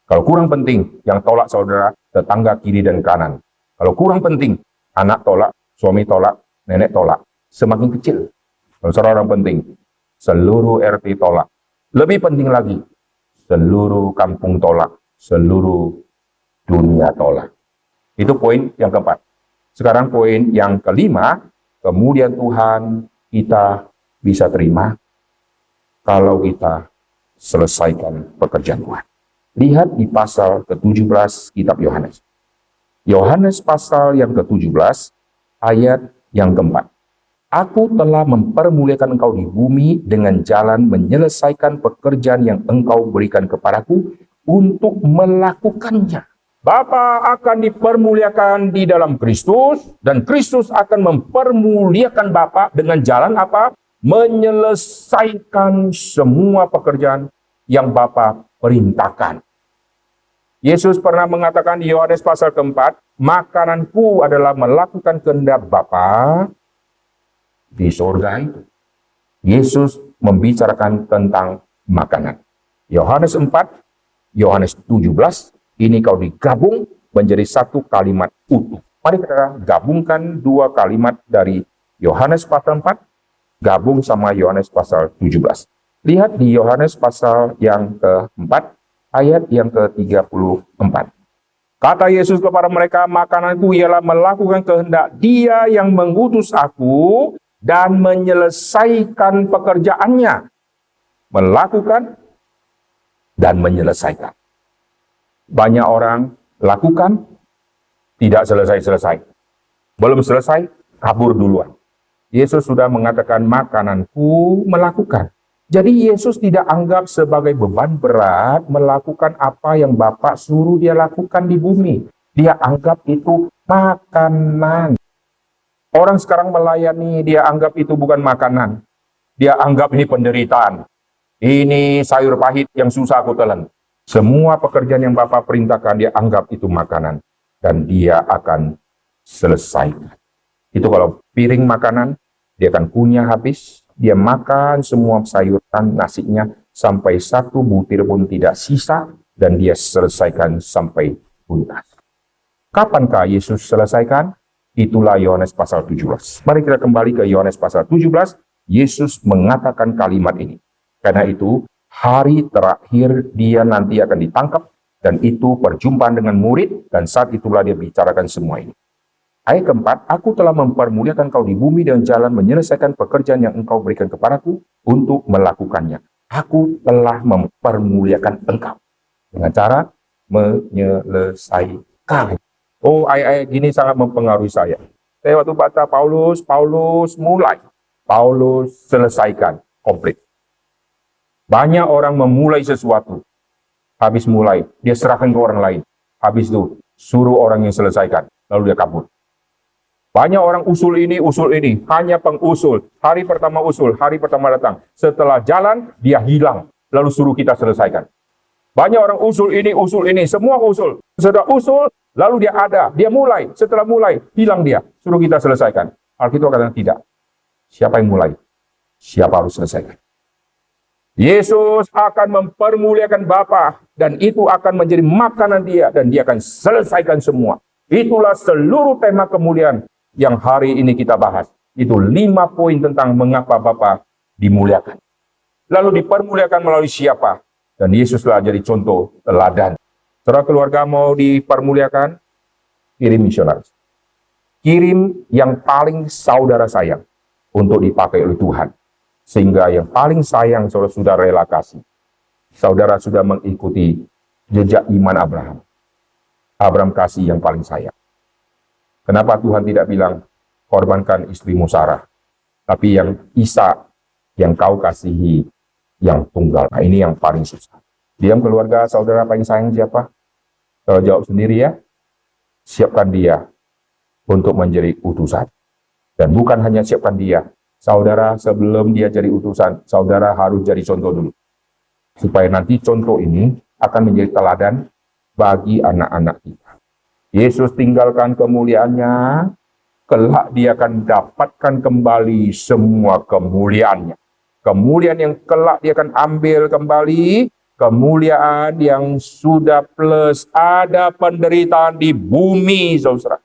Kalau kurang penting, yang tolak saudara tetangga kiri dan kanan. Kalau kurang penting, anak tolak, suami tolak, nenek tolak. Semakin kecil. Kalau saudara orang penting, seluruh RT tolak. Lebih penting lagi, seluruh kampung tolak, seluruh dunia tolak. Itu poin yang keempat. Sekarang poin yang kelima, kemudian Tuhan kita bisa terima kalau kita selesaikan pekerjaan Tuhan. Lihat di pasal ke-17 kitab Yohanes. Yohanes pasal yang ke-17 ayat yang keempat. Aku telah mempermuliakan engkau di bumi dengan jalan menyelesaikan pekerjaan yang engkau berikan kepadaku untuk melakukannya. Bapa akan dipermuliakan di dalam Kristus, dan Kristus akan mempermuliakan Bapa dengan jalan apa? Menyelesaikan semua pekerjaan yang Bapa perintahkan. Yesus pernah mengatakan di Yohanes pasal keempat, makananku adalah melakukan kehendak Bapa di surga itu. Yesus membicarakan tentang makanan. Yohanes 4, Yohanes 17, ini kau digabung menjadi satu kalimat utuh. Mari kita gabungkan dua kalimat dari Yohanes pasal 4, gabung sama Yohanes pasal 17. Lihat di Yohanes pasal yang keempat, ayat yang ke-34. Kata Yesus kepada mereka, makananku ialah melakukan kehendak Dia yang mengutus aku, dan menyelesaikan pekerjaannya. Melakukan dan menyelesaikan. Banyak orang lakukan, tidak selesai-selesai. Belum selesai, kabur duluan. Yesus sudah mengatakan makananku melakukan. Jadi Yesus tidak anggap sebagai beban berat melakukan apa yang Bapa suruh dia lakukan di bumi. Dia anggap itu makanan. Orang sekarang melayani, dia anggap itu bukan makanan. Dia anggap ini penderitaan. Ini sayur pahit yang susah aku telan. Semua pekerjaan yang Bapa perintahkan, dia anggap itu makanan. Dan dia akan selesaikan. Itu kalau piring makanan, dia akan punya habis. Dia makan semua sayuran, nasinya, sampai satu butir pun tidak sisa. Dan dia selesaikan sampai tuntas. Kapankah Yesus selesaikan? Itulah Yohanes pasal 17. Mari kita kembali ke Yohanes pasal 17. Yesus mengatakan kalimat ini. Karena itu, hari terakhir dia nanti akan ditangkap. Dan itu perjumpaan dengan murid. Dan saat itulah dia bicarakan semua ini. Ayat keempat, aku telah mempermuliakan kau di bumi dengan jalan menyelesaikan pekerjaan yang engkau berikan kepadaku untuk melakukannya. Aku telah mempermuliakan engkau. Dengan cara menyelesaikan. Oh, ayat-ayat gini sangat mempengaruhi saya. Saya waktu baca Paulus mulai. Paulus selesaikan, komplit. Banyak orang memulai sesuatu. Habis mulai, dia serahkan ke orang lain. Habis itu, suruh orang yang selesaikan. Lalu dia kabur. Banyak orang usul ini, hanya pengusul. Hari pertama usul, hari pertama datang. Setelah jalan, dia hilang. Lalu suruh kita selesaikan. Banyak orang usul ini, semua usul. Sudah usul, lalu dia ada, dia mulai. Setelah mulai, hilang dia. Suruh kita selesaikan. Alkitab katakan tidak. Siapa yang mulai? Siapa harus selesaikan? Yesus akan mempermuliakan Bapa, dan itu akan menjadi makanan dia, dan dia akan selesaikan semua. Itulah seluruh tema kemuliaan yang hari ini kita bahas. Itu 5 poin tentang mengapa Bapa dimuliakan. Lalu dipermuliakan melalui siapa? Dan Yesuslah jadi contoh teladan. Saudara keluarga mau dipermuliakan? Kirim misionaris. Kirim yang paling saudara sayang untuk dipakai oleh Tuhan. Sehingga yang paling sayang saudara sudah rela kasih. Saudara sudah mengikuti jejak iman Abraham. Abraham kasih yang paling sayang. Kenapa Tuhan tidak bilang, korbankan istrimu Sarah. Tapi yang Ishak yang kau kasihi yang tunggal. Nah, ini yang paling susah. Diam keluarga saudara paling sayang siapa? Kalau jawab sendiri ya. Siapkan dia untuk menjadi utusan. Dan bukan hanya siapkan dia. Saudara sebelum dia jadi utusan, saudara harus jadi contoh dulu. Supaya nanti contoh ini akan menjadi teladan bagi anak-anak kita. Yesus tinggalkan kemuliaannya, kelak dia akan dapatkan kembali semua kemuliaannya. Kemuliaan yang kelak dia akan ambil kembali, kemuliaan yang sudah plus ada penderitaan di bumi, saudara.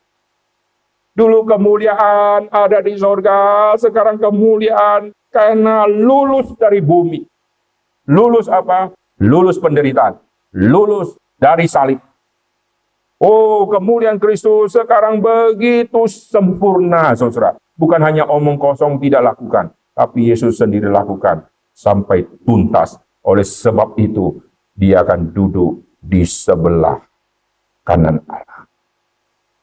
Dulu kemuliaan ada di sorga, sekarang kemuliaan karena lulus dari bumi. Lulus apa? Lulus penderitaan. Lulus dari salib. Oh, kemuliaan Kristus sekarang begitu sempurna, saudara. Bukan hanya omong kosong tidak lakukan, tapi Yesus sendiri lakukan sampai tuntas. Oleh sebab itu, dia akan duduk di sebelah kanan Allah.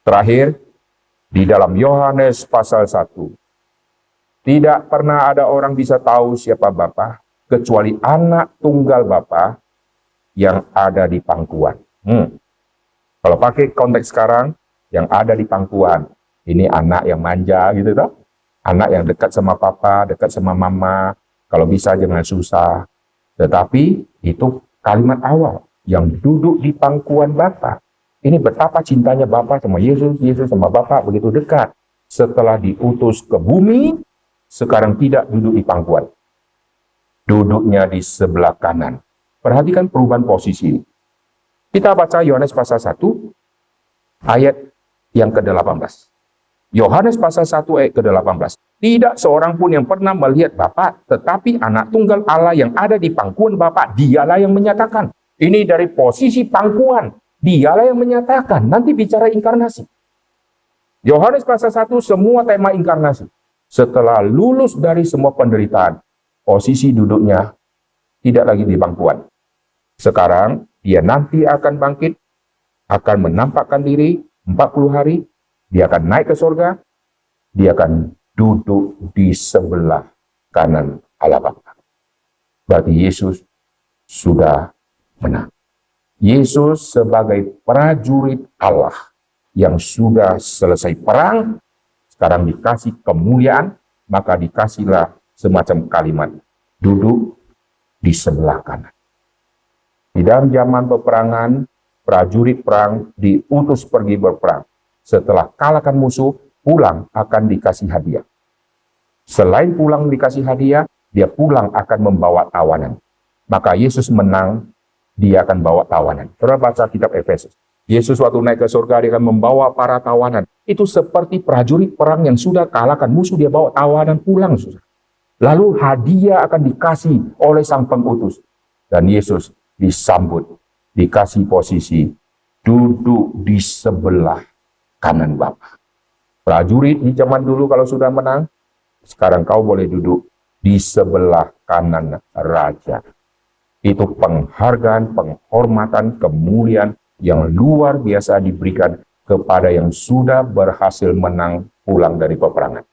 Terakhir, di dalam Yohanes pasal 1, tidak pernah ada orang bisa tahu siapa Bapa kecuali anak tunggal Bapa yang ada di pangkuan. Kalau pakai konteks sekarang, yang ada di pangkuan, ini anak yang manja gitu toh. Anak yang dekat sama papa, dekat sama mama, kalau bisa jangan susah. Tetapi itu kalimat awal, yang duduk di pangkuan Bapa. Ini betapa cintanya Bapa sama Yesus, Yesus sama Bapa begitu dekat. Setelah diutus ke bumi, sekarang tidak duduk di pangkuan. Duduknya di sebelah kanan. Perhatikan perubahan posisi ini. Kita baca Yohanes pasal 1, ayat yang ke-18. Yohanes pasal 1 ayat ke-18. Tidak seorang pun yang pernah melihat Bapa, tetapi anak tunggal Allah yang ada di pangkuan Bapa, dialah yang menyatakan. Ini dari posisi pangkuan. Dialah yang menyatakan. Nanti bicara inkarnasi. Yohanes pasal 1 semua tema inkarnasi. Setelah lulus dari semua penderitaan, posisi duduknya tidak lagi di pangkuan. Sekarang, dia nanti akan bangkit, akan menampakkan diri 40 hari, dia akan naik ke surga, dia akan duduk di sebelah kanan Allah Bapa. Berarti Yesus sudah menang. Yesus sebagai prajurit Allah yang sudah selesai perang, sekarang dikasih kemuliaan, maka dikasihlah semacam kalimat, duduk di sebelah kanan. Di dalam zaman peperangan, prajurit perang diutus pergi berperang. Setelah kalahkan musuh, pulang akan dikasih hadiah. Selain pulang dikasih hadiah, dia pulang akan membawa tawanan. Maka Yesus menang, dia akan bawa tawanan. Saudara baca kitab Efesus. Yesus waktu naik ke surga, dia akan membawa para tawanan. Itu seperti prajurit perang yang sudah kalahkan musuh, dia bawa tawanan pulang. Lalu hadiah akan dikasih oleh sang pengutus. Dan Yesus disambut, dikasih posisi, duduk di sebelah kanan Bapa. Prajurit di zaman dulu kalau sudah menang, sekarang kau boleh duduk di sebelah kanan Raja. Itu penghargaan, penghormatan, kemuliaan yang luar biasa diberikan kepada yang sudah berhasil menang pulang dari peperangan.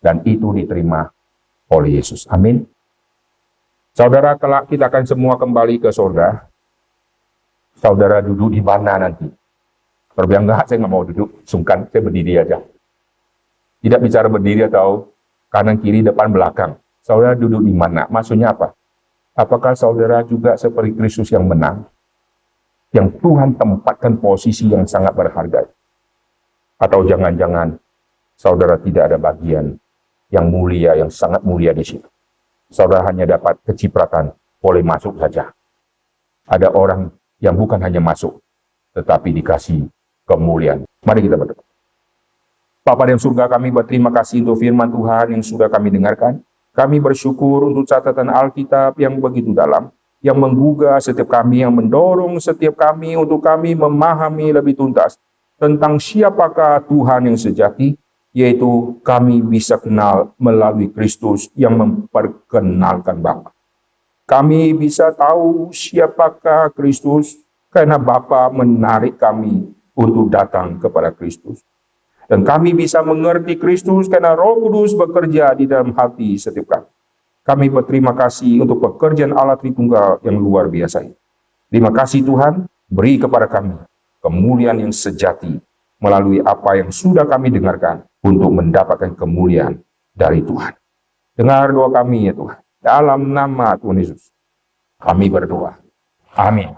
Dan itu diterima oleh Yesus. Amin. Saudara, kelak kita akan semua kembali ke surga. Saudara duduk di mana nanti? Kalau bilang enggak, saya nggak mau duduk, sungkan, saya berdiri aja. Tidak bicara berdiri atau kanan, kiri, depan, belakang. Saudara duduk di mana? Maksudnya apa? Apakah saudara juga seperti Kristus yang menang? Yang Tuhan tempatkan posisi yang sangat berharga? Atau jangan-jangan saudara tidak ada bagian yang mulia, yang sangat mulia di situ? Saudara hanya dapat kecipratan, boleh masuk saja. Ada orang yang bukan hanya masuk, tetapi dikasih kemuliaan. Mari kita berdoa. Bapa di surga, kami berterima kasih untuk firman Tuhan yang sudah kami dengarkan. Kami bersyukur untuk catatan Alkitab yang begitu dalam, yang menggugah setiap kami, yang mendorong setiap kami untuk kami memahami lebih tuntas tentang siapakah Tuhan yang sejati, yaitu kami bisa kenal melalui Kristus yang memperkenalkan Bapa. Kami bisa tahu siapakah Kristus karena Bapa menarik kami untuk datang kepada Kristus. Dan kami bisa mengerti Kristus karena Roh Kudus bekerja di dalam hati setiap kami. Kami berterima kasih untuk pekerjaan Allah Tritunggal yang luar biasa ini. Terima kasih Tuhan, beri kepada kami kemuliaan yang sejati melalui apa yang sudah kami dengarkan untuk mendapatkan kemuliaan dari Tuhan. Dengar doa kami ya Tuhan, dalam nama Tuhan Yesus. Kami berdoa. Amin.